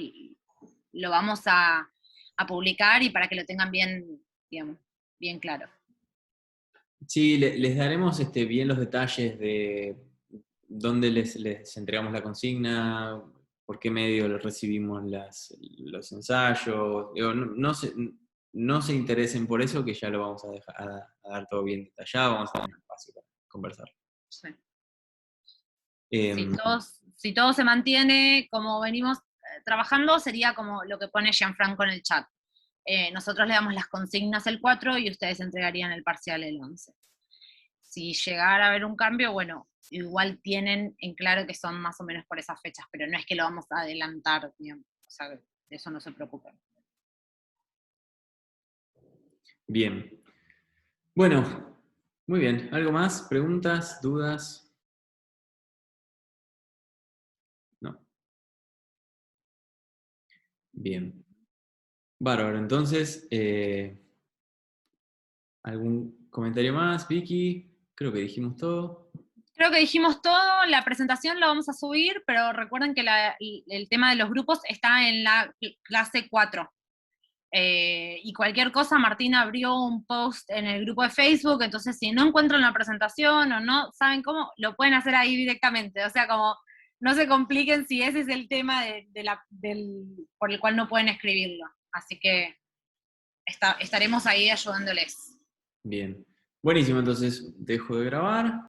lo vamos a publicar y para que lo tengan bien, digamos, bien claro. Sí, les daremos bien los detalles de dónde les entregamos la consigna, por qué medio recibimos los ensayos. Digo, no se interesen por eso, que ya lo vamos a dar todo bien detallado, vamos a tener un espacio para conversar. Sí. Si todo se mantiene como venimos trabajando, sería como lo que pone Gianfranco en el chat. Nosotros le damos las consignas el 4 y ustedes entregarían el parcial el 11. Si llegara a haber un cambio, bueno, igual tienen en claro que son más o menos por esas fechas, pero no es que lo vamos a adelantar, digamos, o sea, de eso no se preocupen. Bien. Bueno, muy bien. ¿Algo más? ¿Preguntas? ¿Dudas? No. Bien. Bárbaro. Entonces, ¿algún comentario más, Vicky? Creo que dijimos todo. Creo que dijimos todo, la presentación la vamos a subir, pero recuerden que el tema de los grupos está en la clase 4. Y cualquier cosa, Martina abrió un post en el grupo de Facebook, entonces si no encuentran la presentación o no saben cómo, lo pueden hacer ahí directamente. O sea, como no se compliquen si ese es el tema por el cual no pueden escribirlo. Así que estaremos ahí ayudándoles. Bien. Buenísimo, entonces dejo de grabar.